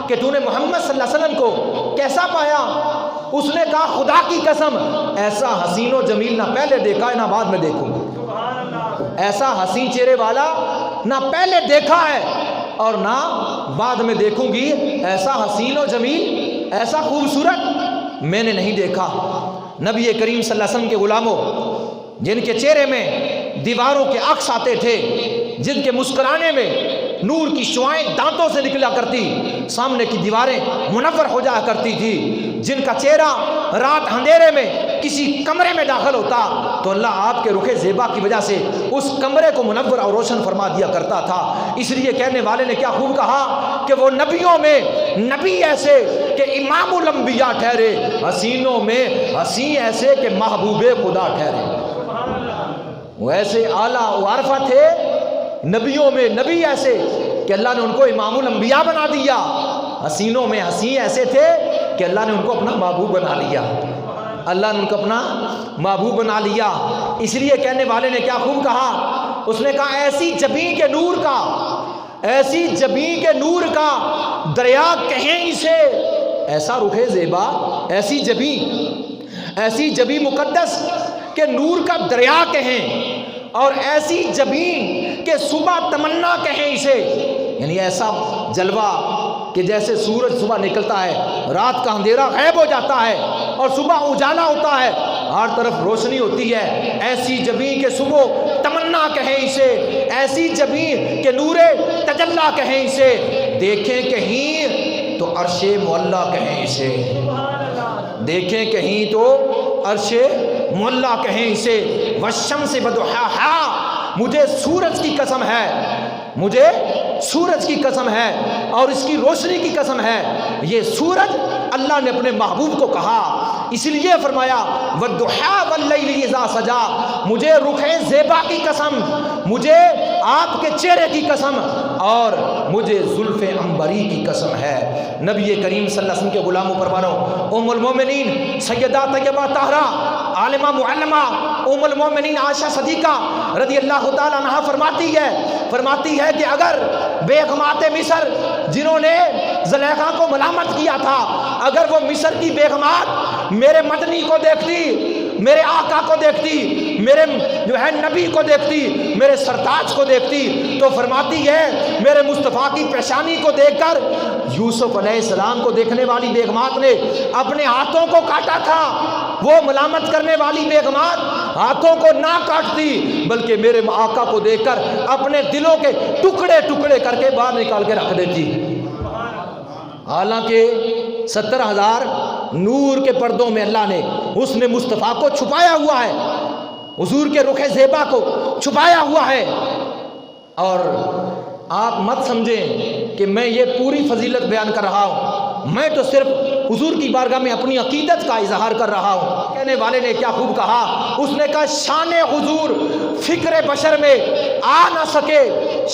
کہ تو نے محمد صلی اللہ علیہ وسلم کو کیسا پایا؟ اس نے کہا خدا کی قسم ایسا حسین و جمیل نہ پہلے دیکھا ہے نہ بعد میں دیکھوں گا، ایسا حسین چہرے والا نہ پہلے دیکھا ہے اور نہ بعد میں دیکھوں گی، ایسا حسین و جمیل ایسا خوبصورت میں نے نہیں دیکھا۔ نبی کریم صلی اللہ علیہ وسلم کے غلاموں، جن کے چہرے میں دیواروں کے عکس آتے تھے، جن کے مسکرانے میں نور کی شعائیں دانتوں سے نکلا کرتی، سامنے کی دیواریں منور ہو جایا کرتی تھی، جن کا چہرہ رات اندھیرے میں کسی کمرے میں داخل ہوتا تو اللہ آپ کے رخ زیبا کی وجہ سے اس کمرے کو منور اور روشن فرما دیا کرتا تھا۔ اس لیے کہنے والے نے کیا خوب کہا کہ وہ نبیوں میں نبی ایسے کہ امام الانبیاء ٹھہرے، حسینوں میں حسین ایسے کہ محبوب خدا ٹھہرے۔ وہ ایسے اعلیٰ وعرفہ تھے نبیوں میں نبی ایسے کہ اللہ نے ان کو امام الانبیاء بنا دیا، حسینوں میں حسین ایسے تھے کہ اللہ نے ان کو اپنا محبوب بنا لیا، اللہ نے ان کو اپنا محبوب بنا لیا۔ اس لیے کہنے والے نے کیا خوب کہا، اس نے کہا ایسی جبیں کے نور کا، ایسی جبیں کے نور کا دریا کہیں اسے، ایسا رخ زیبا، ایسی جبیں مقدس کہ نور کا دریا کہیں، اور ایسی جبین کہ صبح تمنا کہیں اسے، یعنی ایسا جلوہ کہ جیسے سورج صبح نکلتا ہے، رات کا اندھیرا غائب ہو جاتا ہے اور صبح اجالا ہوتا ہے، ہر طرف روشنی ہوتی ہے، ایسی جبین کہ صبح تمنا کہیں اسے، ایسی جبین کہ نور تجلی کہیں اسے، دیکھیں کہیں تو عرش معلا کہیں اسے، دیکھیں کہیں تو عرش معلا کہیں اسے، والشمس بضحاہا، مجھے سورج کی قسم ہے، مجھے سورج کی قسم ہے اور اس کی روشنی کی قسم ہے۔ یہ سورج اللہ نے اپنے محبوب کو کہا، اس لیے فرمایا والضحیٰ واللیل اذا سجا، مجھے رخ زیبا کی قسم، مجھے آپ کے چہرے کی قسم، اور مجھے زلف عنبری کی قسم ہے۔ نبی کریم صلی اللہ علیہ وسلم کے غلاموں پروانوں، ام المومنین سیدہ طیبہ طاہرہ عالمہ معلمہ ام المومنین عائشہ صدیقہ رضی اللہ تعالیٰ عنہا فرماتی ہے کہ اگر بیگمات مصر جنہوں نے زلیخا کو ملامت کیا تھا، اگر وہ مصر کی بیگمات میرے مدنی کو دیکھتی، میرے آقا کو دیکھتی، میرے جو ہے نبی کو دیکھتی، میرے سرتاج کو دیکھتی، تو فرماتی ہے میرے مصطفیٰ کی پیشانی کو دیکھ کر یوسف علیہ السلام کو دیکھنے والی بیگمات نے اپنے ہاتھوں کو کاٹا تھا، وہ ملامت کرنے والی بیگمات ہاتھوں کو نہ کاٹتی بلکہ میرے آقا کو دیکھ کر اپنے دلوں کے ٹکڑے ٹکڑے کر کے باہر نکال کے رکھ دیتی۔ حالانکہ 70,000 نور کے پردوں میں اللہ نے حسن مصطفیٰ کو چھپایا ہوا ہے، حضور کے رخ زیبا کو چھپایا ہوا ہے، اور آپ مت سمجھیں کہ میں یہ پوری فضیلت بیان کر رہا ہوں، میں تو صرف حضور کی بارگاہ میں اپنی عقیدت کا اظہار کر رہا ہوں۔ کہنے والے نے کیا خوب کہا، اس نے کہا شان حضور فکر بشر میں آ نہ سکے،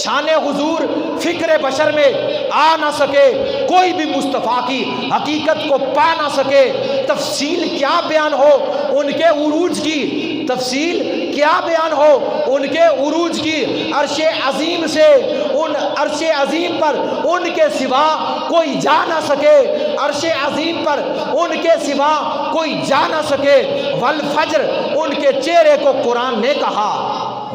شان حضور فکر بشر میں آ نہ سکے، کوئی بھی مصطفیٰ کی حقیقت کو پا نہ سکے، تفصیل کیا بیان ہو ان کے عروج کی، تفصیل کیا بیان ہو ان کے عروج کی، عرش عظیم سے ان عرش عظیم پر ان کے سوا کوئی جا نہ سکے، عرش عظیم پر ان کے سوا کوئی جا نہ سکے، والفجر ان کے چہرے کو قرآن نے کہا،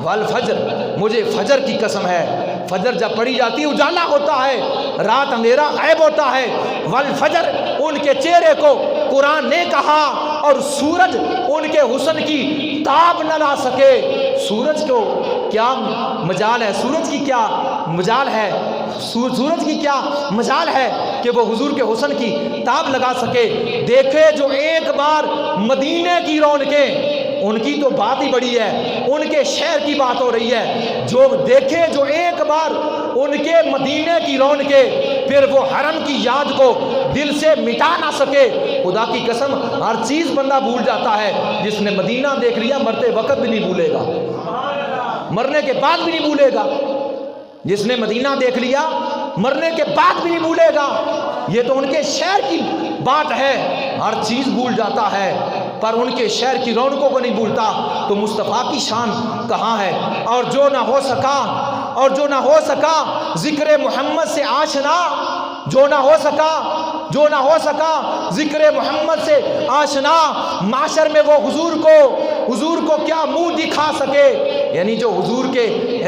والفجر مجھے فجر کی قسم ہے، فجر جب پڑھی جاتی ہے اجالا ہوتا ہے، رات اندھیرا غائب ہوتا ہے، والفجر ان کے چہرے کو قرآن نے کہا، اور سورج ان کے حسن کی تاب نہ لا سکے۔ سورج کو کیا مجال ہے، سورج کی کیا مجال ہے، سورج کی کیا مجال ہے کہ وہ حضور کے حسن کی تاب لگا سکے۔ دیکھے جو ایک بار مدینے کی رونقیں، ان کی تو بات ہی بڑی ہے، ان کے شہر کی بات ہو رہی ہے، جو دیکھے جو ایک بار ان کے مدینے کی رونقیں، پھر وہ حرم کی یاد کو دل سے مٹا نہ سکے۔ خدا کی قسم ہر چیز بندہ بھول جاتا ہے، جس نے مدینہ دیکھ لیا مرتے وقت بھی نہیں بھولے گا، مرنے کے بعد بھی نہیں بھولے گا، جس نے مدینہ دیکھ لیا مرنے کے بعد بھی نہیں بھولے گا۔ یہ تو ان کے شہر کی بات ہے، ہر چیز بھول جاتا ہے پر ان کے شہر کی رونقوں کو نہیں بھولتا، تو مصطفیٰ کی شان کہاں ہے؟ اور جو نہ ہو سکا ذکر محمد سے آشنا، جو نہ ہو سکا ذکر محمد سے آشنا، معاشر میں وہ حضور کو کیا منہ دکھا سکے، یعنی جو حضور کے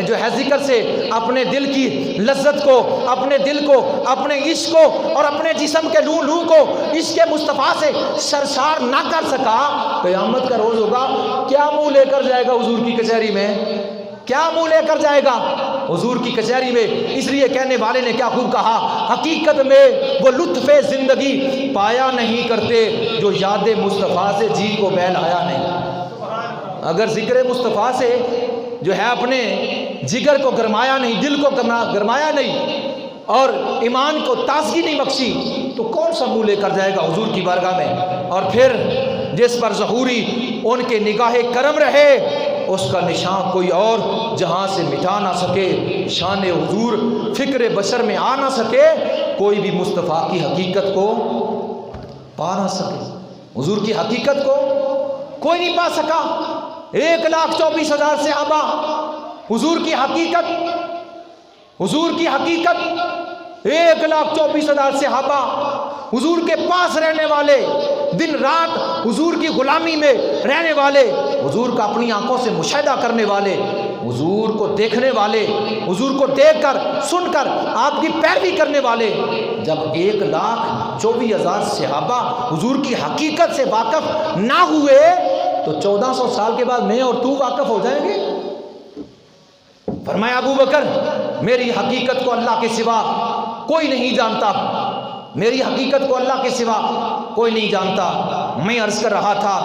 جو ہے ذکر سے اپنے دل کی لذت کو، اپنے دل کو، اپنے عشق کو اور اپنے جسم کے لو کو عشق مصطفیٰ سے سرشار نہ کر سکا، قیامت کا روز ہوگا، کیا منہ لے کر جائے گا حضور کی کچہری میں؟ کیا منہ لے کر جائے گا حضور کی کچہری میں؟ اس لیے کہنے والے نے کیا خوب کہا، حقیقت میں وہ لطف زندگی پایا نہیں کرتے جو یاد مصطفیٰ سے جی کو بہلایا نہیں۔ اگر ذکر مصطفیٰ سے جو ہے اپنے جگر کو گرمایا نہیں، دل کو گرمایا نہیں اور ایمان کو تازگی نہیں بخشی، تو کون سا منہ لے کر جائے گا حضور کی بارگاہ میں؟ اور پھر جس پر ظہوری ان کے نگاہ کرم رہے، اس کا نشان کوئی اور جہاں سے مٹا نہ سکے، شان حضور فکر بشر میں آ نہ سکے، کوئی بھی مصطفیٰ کی حقیقت کو پا نہ سکے، حضور کی حقیقت کو کوئی نہیں پا سکا۔ 1,24,000 صحابہ حضور کی حقیقت 1,24,000 صحابہ حضور کے پاس رہنے والے، دن رات حضور کی غلامی میں رہنے والے، حضور کا اپنی آنکھوں سے مشاہدہ کرنے والے، حضور کو دیکھنے والے، حضور کو دیکھ کر سن کر آپ کی پیروی کرنے والے، جب 1,24,000 صحابہ حضور کی حقیقت سے واقف نہ ہوئے تو 1400 سال کے بعد میں اور تو واقف ہو جائیں گے؟ فرمایا ابو بکر میری حقیقت کو اللہ کے سوا کوئی نہیں جانتا، میری حقیقت کو اللہ کے سوا کوئی نہیں جانتا۔ میں عرض کر رہا تھا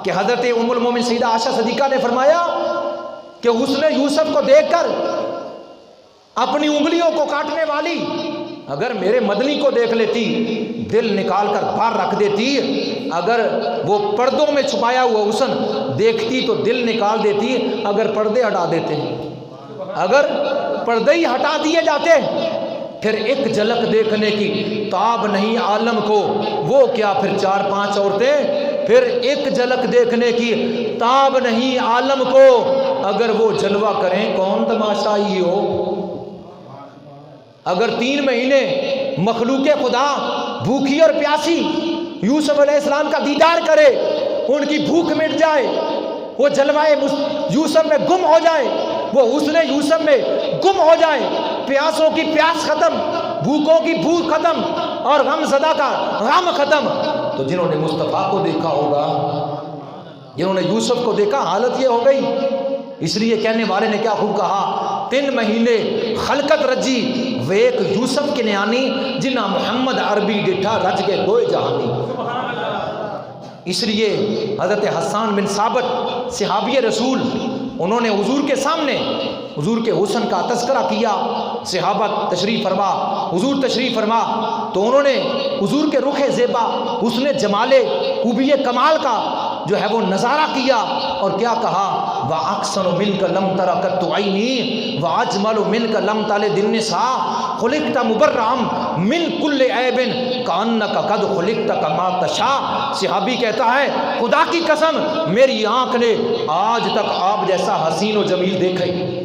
کہ حضرت ام المومن سیدہ عائشہ صدیقہ نے فرمایا کہ حسن یوسف کو دیکھ کر اپنی انگلیوں کو کاٹنے والی اگر میرے مدنی کو دیکھ لیتی دل نکال کر باہر رکھ دیتی، اگر وہ پردوں میں چھپایا ہوا حسن دیکھتی تو دل نکال دیتی، اگر پردے ہٹا دیتے، اگر پردے ہی ہٹا دیے جاتے پھر ایک جھلک دیکھنے کی تاب نہیں عالم کو، وہ کیا پھر 4-5 عورتیں، پھر ایک جھلک دیکھنے کی تاب نہیں عالم کو، اگر وہ جلوہ کریں کون تماشائی ہو۔ اگر 3 مہینے مخلوق خدا بھوکی اور پیاسی یوسف علیہ السلام کا دیدار کرے، ان کی بھوک مٹ جائے، وہ جلوہ یوسف میں گم ہو جائے، وہ حسن یوسف میں گم ہو جائے، پیاسوں کی پیاس ختم، بھوکوں کی بھوک ختم اور غم زدہ کا غم ختم، تو جنہوں نے مصطفیٰ کو دیکھا ہوگا، جنہوں نے یوسف کو دیکھا، حالت یہ ہو گئی۔ اس لیے کہنے والے نے کیا خوب کہا، 3 مہینے خلقت رجی ویک یوسف کے نیانی، جنہ محمد عربی ڈٹھا رج کے دوئے جہانی۔ اس لیے حضرت حسان بن ثابت صحابی رسول، انہوں نے حضور کے سامنے حضور کے حسن کا تذکرہ کیا، صحابہ تشریف فرما، حضور تشریف فرما، تو انہوں نے حضور کے رخ زیبا، حسن جمال خوبی کمال کا جو ہے وہ نظارہ کیا، اور کیا کہا، وَأَحْسَنُ مِنْكَ لَمْ تَرَ قَطُّ عَيْنِي وَأَجْمَلُ مِنْكَ لَمْ تَلِدِ النِّسَاءُ خُلِقْتَ مُبَرَّأً مِنْ كُلِّ عَيْبٍ كَأَنَّكَ قَدْ خُلِقْتَ كَمَا تَشَاءُ۔ صحابی کہتا ہے خدا کی قسم میری آنکھ نے آج تک آپ جیسا حسین و جمیل دیکھا ہی،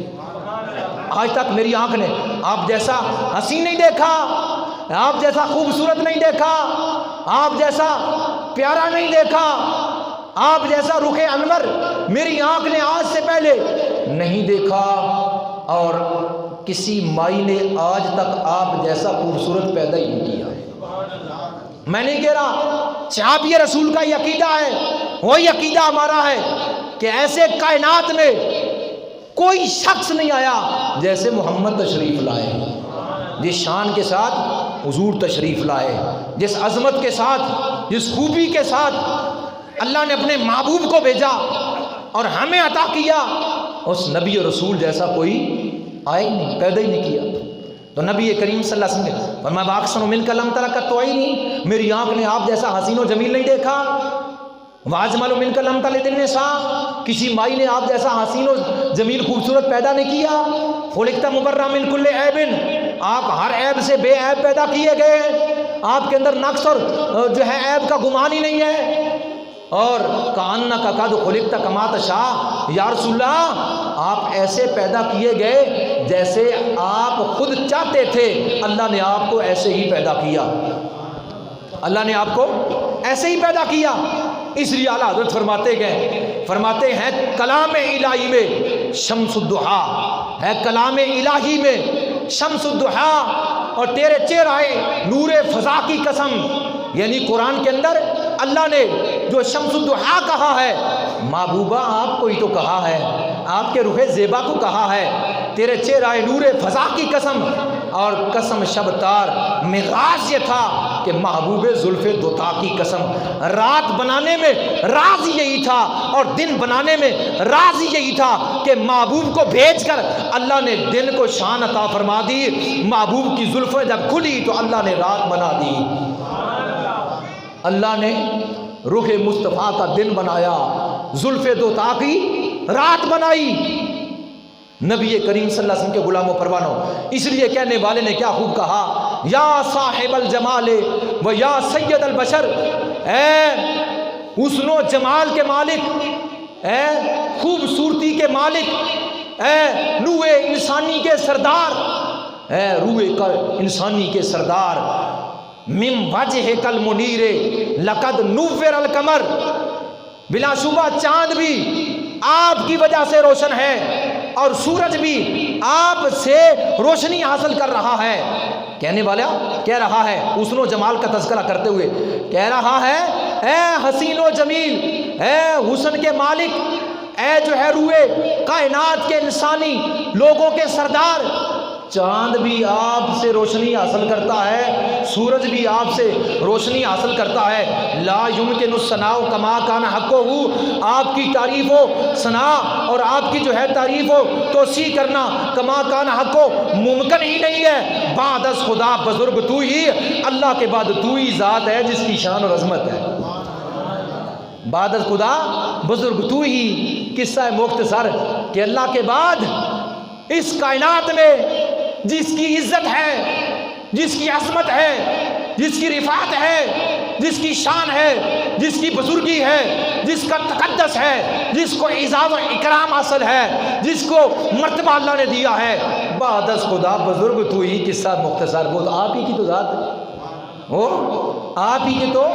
آج تک میری آنکھ نے آپ جیسا حسین نہیں دیکھا، آپ جیسا خوبصورت نہیں دیکھا، آپ جیسا پیارا نہیں دیکھا، آپ جیسا رخ انور میری آنکھ نے آج سے پہلے نہیں دیکھا، اور کسی مائی نے آج تک آپ جیسا خوبصورت پیدا ہی نہیں کیا۔ میں نہیں کہہ رہا، صحابی رسول کا یہ عقیدہ ہے، وہی عقیدہ ہمارا ہے کہ ایسے کائنات میں کوئی شخص نہیں آیا جیسے محمد تشریف لائے، جس شان کے ساتھ حضور تشریف لائے، جس عظمت کے ساتھ، جس خوبی کے ساتھ اللہ نے اپنے محبوب کو بھیجا اور ہمیں عطا کیا، اس نبی و رسول جیسا کوئی آئے نہیں، پیدا ہی نہیں کیا۔ تو نبی کریم صلی اللہ علیہ وسلم نے فرمایا وَأَحْسَنُ مِنْكَ لَمْ تَرَ قَطُّ عَيْنِي، میری آنکھ نے آپ جیسا حسین و جمیل نہیں دیکھا، وَأَجْمَلُ مِنْكَ لَمْ تَلِدِ النِّسَاءُ، کسی مائی نے آپ جیسا حسین و جمیل خوبصورت پیدا نہیں کیا، خُلِقْتَ مُبَرَّأً مِنْ كُلِّ عَيْبٍ، آپ ہر عیب سے بے عیب پیدا کیے گئے ہیں، آپ کے اندر نقص اور جو ہے عیب کا گمان ہی نہیں ہے، اور کَأَنَّكَ قَدْ خُلِقْتَ كَمَا تَشَاءُ، یا رسول اللہ آپ ایسے پیدا کیے گئے جیسے آپ خود چاہتے تھے، اللہ نے آپ کو ایسے ہی پیدا کیا، اللہ نے آپ کو ایسے ہی پیدا کیا۔ اس لیے اعلیٰ حضرت فرماتے ہیں کلام الہی میں شمس الضحیٰ ہے، کلام الہی میں شمس الضحیٰ، اور تیرے چہرہ نور فضا کی قسم، یعنی قرآن کے اندر اللہ نے جو شمس الضحیٰ کہا ہے، محبوبہ آپ کو ہی تو کہا ہے، آپ کے رخ زیبا کو کہا ہے، تیرے چہرہ نور فضا کی قسم، اور قسم شب تار میں راز یہ تھا کہ محبوب زلف دوتا کی قسم، رات بنانے میں راز یہی تھا اور دن بنانے میں راز یہی تھا کہ محبوب کو بھیج کر اللہ نے دن کو شان عطا فرما دی، محبوب کی زلفیں جب کھلی تو اللہ نے رات بنا دی، اللہ نے رخ مصطفیٰ کا دن بنایا، زلف دوتا کی رات بنائی، نبی کریم صلی اللہ علیہ وسلم کے غلام و پروانوں۔ اس لیے کہنے والے نے کیا خوب کہا، یا صاحب الجمال و یا سید البشر، اے حسن و جمال کے مالک، اے خوبصورتی کے مالک، اے روح انسانی کے سردار، اے روح انسانی کے سردار، من وجہ کل منیر لقد نور القمر، بلا شبہ چاند بھی آپ کی وجہ سے روشن ہے اور سورج بھی آپ سے روشنی حاصل کر رہا ہے۔ کہنے والا کہہ رہا ہے حسن و جمال کا تذکرہ کرتے ہوئے کہہ رہا ہے اے حسین و جمیل، اے حسن کے مالک، اے جو ہے روئے کائنات کے انسانی لوگوں کے سردار، چاند بھی آپ سے روشنی حاصل کرتا ہے، سورج بھی آپ سے روشنی حاصل کرتا ہے۔ لا یمکن الثناء کما کان حقہ، آپ کی تعریف و ثنا اور آپ کی جو ہے تعریف و توصیف کرنا کما کان حقہ ممکن ہی نہیں ہے۔ بعد از خدا بزرگ تو ہی، اللہ کے بعد تو ہی ذات ہے جس کی شان اور عظمت ہے۔ بعد از خدا بزرگ تو ہی۔ قصہ مختصر کہ اللہ کے بعد اس کائنات میں جس کی عزت ہے، جس کی عظمت ہے، جس کی رفعت ہے، جس کی شان ہے، جس کی بزرگی ہے، جس کا تقدس ہے، جس کو اعزاز و اکرام حاصل ہے، جس کو مرتبہ اللہ نے دیا ہے، بعد از خدا بزرگ تو ہی۔ قصہ مختصر وہ آپ ہی کی تو ذات ہے، وہ آپ ہی کی تو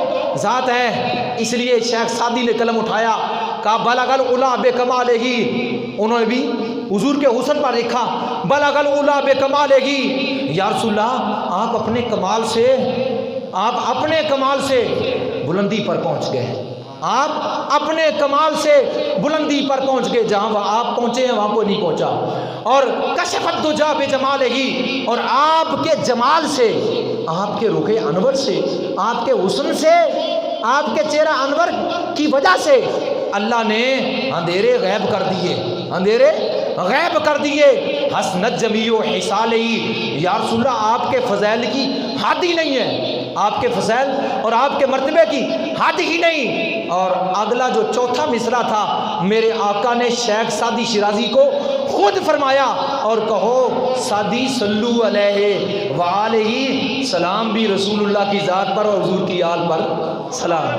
ذات ہے۔ اس لیے شیخ سعدی نے قلم اٹھایا، کہا بلغ العلا بکمالہ، انہوں نے بھی حضور کے حسن پر لکھا بلغ العلا بکمالہ، یا رسول اللہ آپ اپنے کمال سے، آپ اپنے کمال سے بلندی پر پہنچ گئے، آپ اپنے کمال سے بلندی پر پہنچ گئے، جہاں آپ پہنچے ہیں وہاں کوئی نہیں پہنچا۔ اور کشف الدجی بجمالہ، اور آپ کے جمال سے، آپ کے رخ انور سے، آپ کے حسن سے، آپ کے چہرہ انور کی وجہ سے اللہ نے اندھیرے غیب کر دیے، اندھیرے غیب کر دیے۔ حسنت جمیع حصالہ، یا رسول اللہ آپ کے فضائل کی حد ہی نہیں ہے، آپ کے فضائل اور آپ کے مرتبے کی حد ہی نہیں۔ اور اگلا جو چوتھا مصرع تھا میرے آقا نے شیخ سعدی شیرازی کو خود فرمایا، اور کہو سعدی صلو علیہ وآلہ، سلام بھی رسول اللہ کی ذات پر اور حضور کی آل پر سلام۔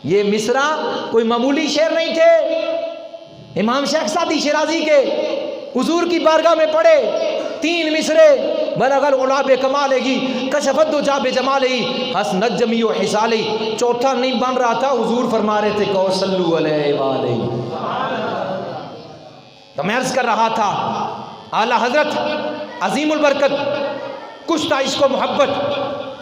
یہ مصرع کوئی معمولی شعر نہیں تھے، امام شیخ سعدی شیرازی کے حضور کی بارگاہ میں پڑھے 3 مصرے، بلغ العلا بکمالہ، کشف الدجی بجمالہ، حسنت جمیع حصالہ۔ چوتھا نہیں بن رہا تھا، حضور فرما رہے تھے کہو صلو علیہ وآلہ۔ تو میں عرض کر رہا تھا اعلیٰ حضرت عظیم البرکت کشتہ عشق و محبت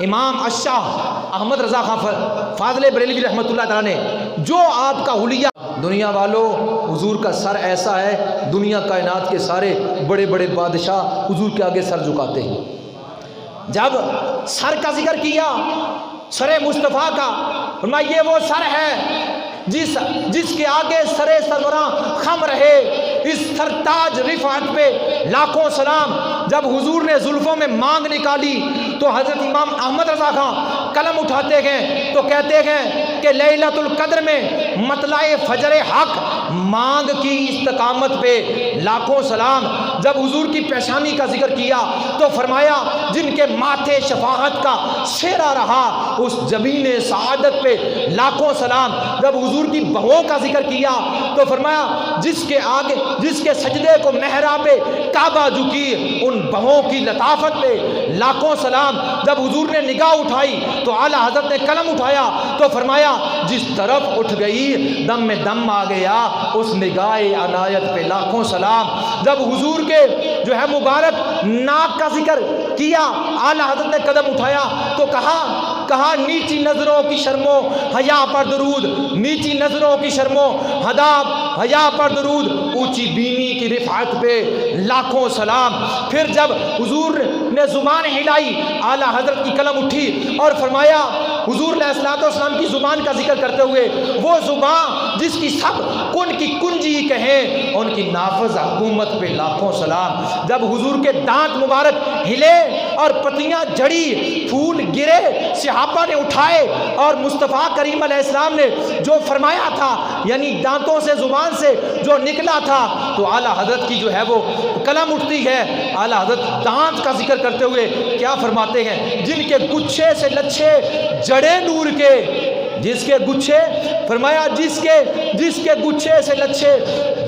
امام الشاہ احمد رضا خان فاضل بریلوی رحمۃ اللہ تعالیٰ نے جو آپ کا حلیہ، دنیا والوں حضور کا سر ایسا ہے، دنیا کائنات کے سارے بڑے بڑے بادشاہ حضور کے آگے سر جھکاتے ہیں۔ جب سر کا ذکر کیا، سر مصطفیٰ کا، فرمایا یہ وہ سر ہے جس کے آگے سر سروراں خم رہے، اس سرتاج رفعت پہ لاکھوں سلام۔ جب حضور نے زلفوں میں مانگ نکالی تو حضرت امام احمد رضا خان قلم اٹھاتے گئے تو کہتے گئے کہ لیلۃ القدر میں مطلع فجر حق، مانگ کی استقامت پہ لاکھوں سلام۔ جب حضور کی پیشانی کا ذکر کیا تو فرمایا جن کے ماتھے شفاعت کا شیرہ رہا، اس جبین سعادت پہ لاکھوں سلام۔ جب حضور کی بہوں کا ذکر کیا تو فرمایا جس کے آگے، جس کے سجدے کو محراب کعبہ جھکی، ان بہوں کی لطافت پہ لاکھوں سلام۔ جب حضور نے نگاہ اٹھائی تو اعلیٰ حضرت نے قلم اٹھایا تو فرمایا جس طرف اٹھ گئی دم میں دم آ گیا، اس نگاہ عنایت پہ لاکھوں سلام۔ جب حضور کے جو ہے مبارک ناک کا ذکر کیا، اعلیٰ حضرت نے قدم اٹھایا تو کہا نیچی نظروں کی شرم و حیا پر درود، نیچی نظروں کی شرم و حیا پر درود، اونچی بینی کی رفعت پہ لاکھوں سلام۔ پھر جب حضور نے زبان ہلائی، اعلیٰ حضرت کی قلم اٹھی اور فرمایا حضور علیہ السلام کی زبان کا ذکر کرتے ہوئے وہ زبان جس کی سب کن کی کنجی کہیں، ان کی نافذ حکومت پہ لاکھوں سلام۔ جب حضور کے دانت مبارک ہلے اور پتیاں جھڑی، پھول گرے، صحابہ نے اٹھائے، اور مصطفیٰ کریم علیہ السلام نے جو فرمایا تھا، یعنی دانتوں سے زبان سے جو نکلا تھا، تو اعلیٰ حضرت کی جو ہے وہ قلم اٹھتی ہے۔ اعلیٰ حضرت دانت کا ذکر کرتے ہوئے کیا فرماتے ہیں؟ جن کے گچھے سے لچھے جڑے نور کے، جس کے گچھے، فرمایا جس کے گچھے سے لچھے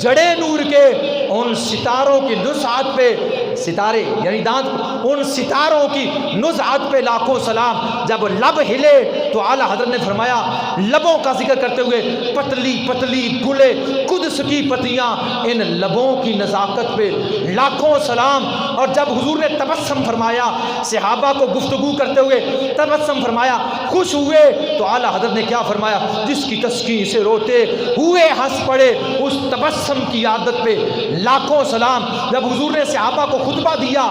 جڑے نور کے، ان ستاروں کی نزعت پہ، ستارے یعنی دانت، ان ستاروں کی نزعت پہ لاکھوں سلام۔ جب لب ہلے تو اعلیٰ حضرت نے فرمایا لبوں کا ذکر کرتے ہوئے پتلی پتلی گلے قدس کی پتیاں، ان لبوں کی نزاکت پہ لاکھوں سلام۔ اور جب حضور نے تبسم فرمایا، صحابہ کو گفتگو کرتے ہوئے تبسم فرمایا، خوش ہوئے، تو اعلیٰ حضرت نے کیا فرمایا؟ جس کی تسکین سے روتے ہوئے ہنس پڑے، اس تبسم کی عادت پہ لاکھوں سلام۔ جب حضور نے صحابہ کو خطبہ دیا،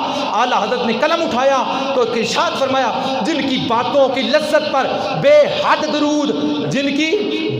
اعلیٰ حضرت نے قلم اٹھایا تو ارشاد فرمایا جن کی باتوں کی لذت پر بے حد درود، جن کی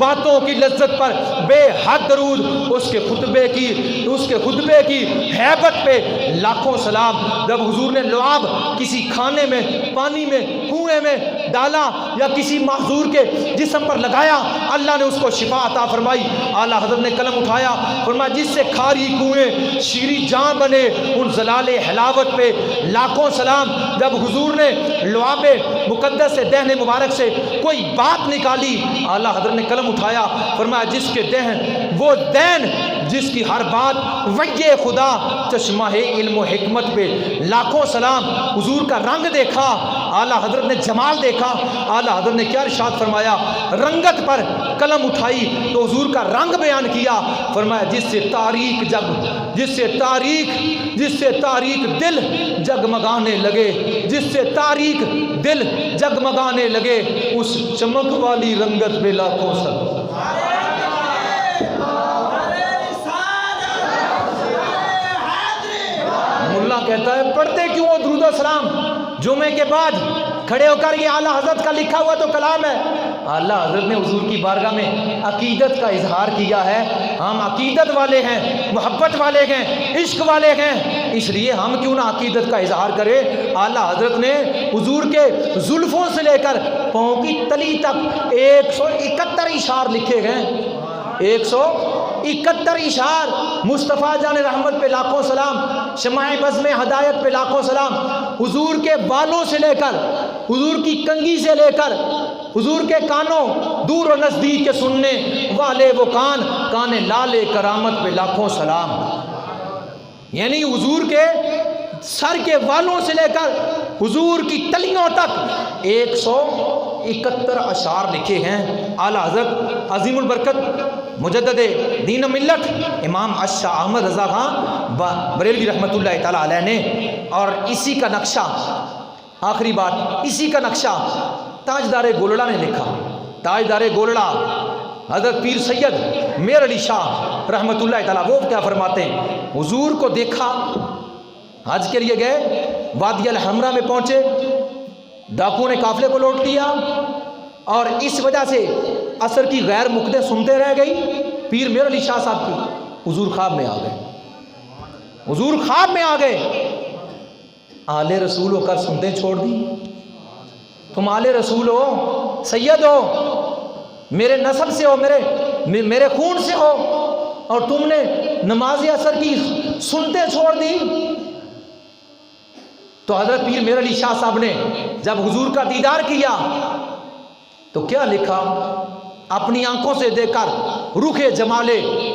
باتوں کی لذت پر بے حد درود، اس کے خطبے کی ہیبت پہ لاکھوں سلام۔ جب حضور نے لعاب کسی کھانے میں، پانی میں، کنویں میں ڈالا یا کسی معذور کے جسم پر لگایا، اللہ نے اس کو شفا عطا فرمائی۔ اعلیٰ حضرت نے قلم اٹھایا، فرمایا جس سے کھاری کنویں شیریں جاں بنے، ان زلال حلاوت پہ لاکھوں سلام۔ جب حضور نے لعاب مقدس سے دہن مبارک سے کوئی بات نکالی، اعلیٰ حضرت نے قلم اٹھایا، فرمایا جس کے دہن وہ دین جس کی ہر بات وحی خدا، چشمہ علم و حکمت پہ لاکھوں سلام۔ حضور کا رنگ دیکھا، اعلیٰ حضرت نے جمال دیکھا، اعلیٰ حضرت نے کیا ارشاد فرمایا؟ رنگت پر قلم اٹھائی تو حضور کا رنگ بیان کیا، فرمایا جس سے تاریک دل جگمگانے لگے، جس سے تاریک دل جگمگانے لگے، اس چمک والی رنگت پہ لاکھوں سلام۔ ملا کہتا ہے پڑھتے کیوں ہو درود و سلام؟ جمعے کے بعد کھڑے ہو کر یہ اعلیٰ حضرت کا لکھا ہوا تو کلام ہے۔ اعلیٰ حضرت نے حضور کی بارگاہ میں عقیدت کا اظہار کیا ہے، ہم عقیدت والے ہیں، محبت والے ہیں، عشق والے ہیں، اس لیے ہم کیوں نہ عقیدت کا اظہار کریں۔ اعلیٰ حضرت نے حضور کے زلفوں سے لے کر پاؤں کی تلی تک 171 اشعار لکھے گئے، 171 اشعار۔ مصطفیٰ جان رحمت پہ لاکھوں سلام، شمع بزم ہدایت پہ لاکھوں سلام۔ حضور کے بالوں سے لے کر، حضور کی کنگھی سے لے کر، حضور کے کانوں دور و نزدیک کے سننے والے وہ کان لال کرامت پہ لاکھوں سلام۔ یعنی حضور کے سر کے والوں سے لے کر حضور کی تلیوں تک 171 اشعار لکھے ہیں۔ اعلیٰ حضرت عظیم البرکت مجدد دین و ملت امام اشا احمد رضا خان بریلوی رحمۃ اللہ تعالیٰ علیہ نے، اور اسی کا نقشہ، آخری بات، اسی کا نقشہ تاجدار گولڑا نے لکھا۔ تاجدار گولڑا حضرت پیر سید میر علی شاہ رحمۃ اللہ تعالیٰ، وہ کیا فرماتے ہیں؟ حضور کو دیکھا، حج کے لیے گئے، وادی الحمرا میں پہنچے، ڈاکو نے قافلے کو لوٹ لیا، اور اس وجہ سے عصر کی غیر مقدس سنتے رہ گئی پیر میر علی شاہ صاحب کی۔ حضور خواب میں آ گئے، حضور خواب میں آ گئے، آل رسول ہو کر سنتے چھوڑ دی؟ تم آل رسول ہو، سید ہو، میرے نسب سے ہو، میرے خون سے ہو، اور تم نے نماز عصر کی سنتے چھوڑ دی؟ تو حضرت پیر میر علی شاہ صاحب نے جب حضور کا دیدار کیا تو کیا لکھا؟ اپنی آنکھوں سے دیکھ کر، رخ جمال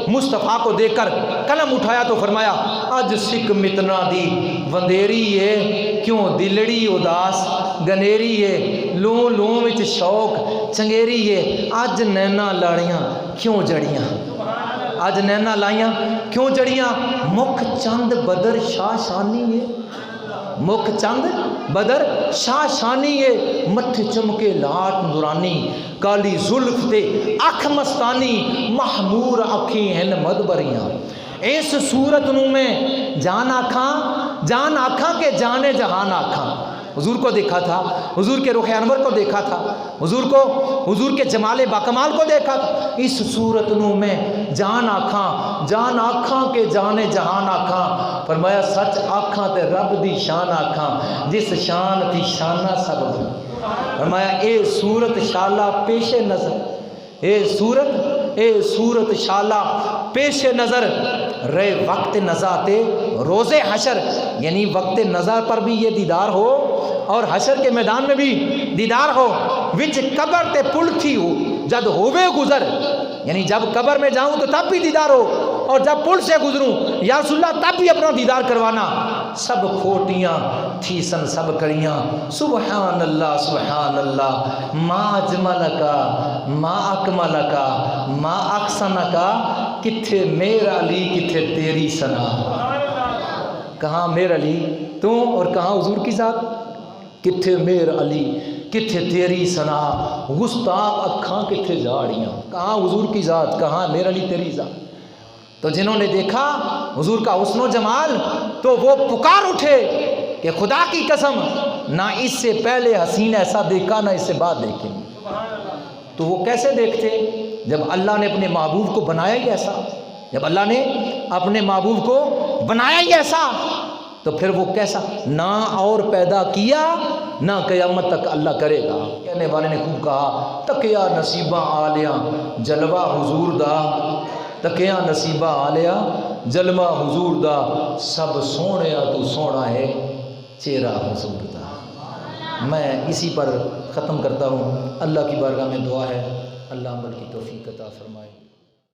مصطفیٰ کو دیکھ کر قلم اٹھایا تو فرمایا اج سکھ متنا دی وندیری ہے، کیوں دلڑی اداس گنیری ہے، لوں لوں وچ شوق چنگیری ہے، اج نینا لاڑیاں کیوں جڑیاں، اج نینا لائیاں کیوں جڑیاں، مکھ چند بدر شاہ شانی ہے، مکھ چند بدر شاہ شانی ہے، متھ چمکے لاٹ نورانی، کالی زلف تے اکھ مستانی، محمور اکھی ہیں مدبریاں، اس صورت نو میں جان آکھاں کہ جانے جہان آکھاں۔ حضور کو دیکھا تھا، حضور کے رخ انور کو دیکھا تھا، حضور کے جمال باکمال کو دیکھا تھا، اس صورت نو میں جان آکھاں کہ جانے جہان آکھاں۔ فرمایا سچ آکھاں تے رب دی شان آکھاں، جس شان تھی شانہ سب دی۔ فرمایا اے صورت شالا پیش نظر، اے صورت شالا پیش نظر، رے وقت نزاتے روز حشر، یعنی وقت نظر پر بھی یہ دیدار ہو اور حشر کے میدان میں بھی دیدار ہو، وچ قبر تے پل تھی ہو جد ہووے گزر، یعنی جب قبر میں جاؤں تو تب بھی دیدار ہو، اور جب پل سے گزروں یا رسول اللہ تب بھی اپنا دیدار کروانا۔ سب کھوٹیاں تھی سن سب کڑیاں، سبحان اللہ ما اجملکا ما اکملکا ما احسنکا، کتھے میرا علی کتھے تیری ثنا، کہاں میرا علی تو اور کہاں حضور کی ذات، کتھے میرا علی کتھے تیری ثنا، گستاخ اکھاں کتھے جھاڑیاں، کہاں حضور کی ذات کہاں میرا علی تیری ذات۔ تو جنہوں نے دیکھا حضور کا حسن و جمال تو وہ پکار اٹھے کہ خدا کی قسم نہ اس سے پہلے حسین ایسا دیکھا نہ اس سے بعد دیکھیں گے۔ تو وہ کیسے دیکھتے؟ جب اللہ نے اپنے محبوب کو بنایا ہی ایسا، جب اللہ نے اپنے محبوب کو بنایا ہی ایسا تو پھر وہ کیسا، نہ اور پیدا کیا نہ قیامت تک اللہ کرے گا۔ کہنے والے نے خوب کہا، تکیا نصیبہ آلیاں جلوہ حضور دا، تکیا نصیبہ آلیاں جلوہ حضور دا، سب سونیا تو سونا ہے چہرہ حضور دا۔ میں اسی پر ختم کرتا ہوں۔ اللہ کی بارگاہ میں دعا ہے اللہ عمل کی توفیق عطا فرمائے۔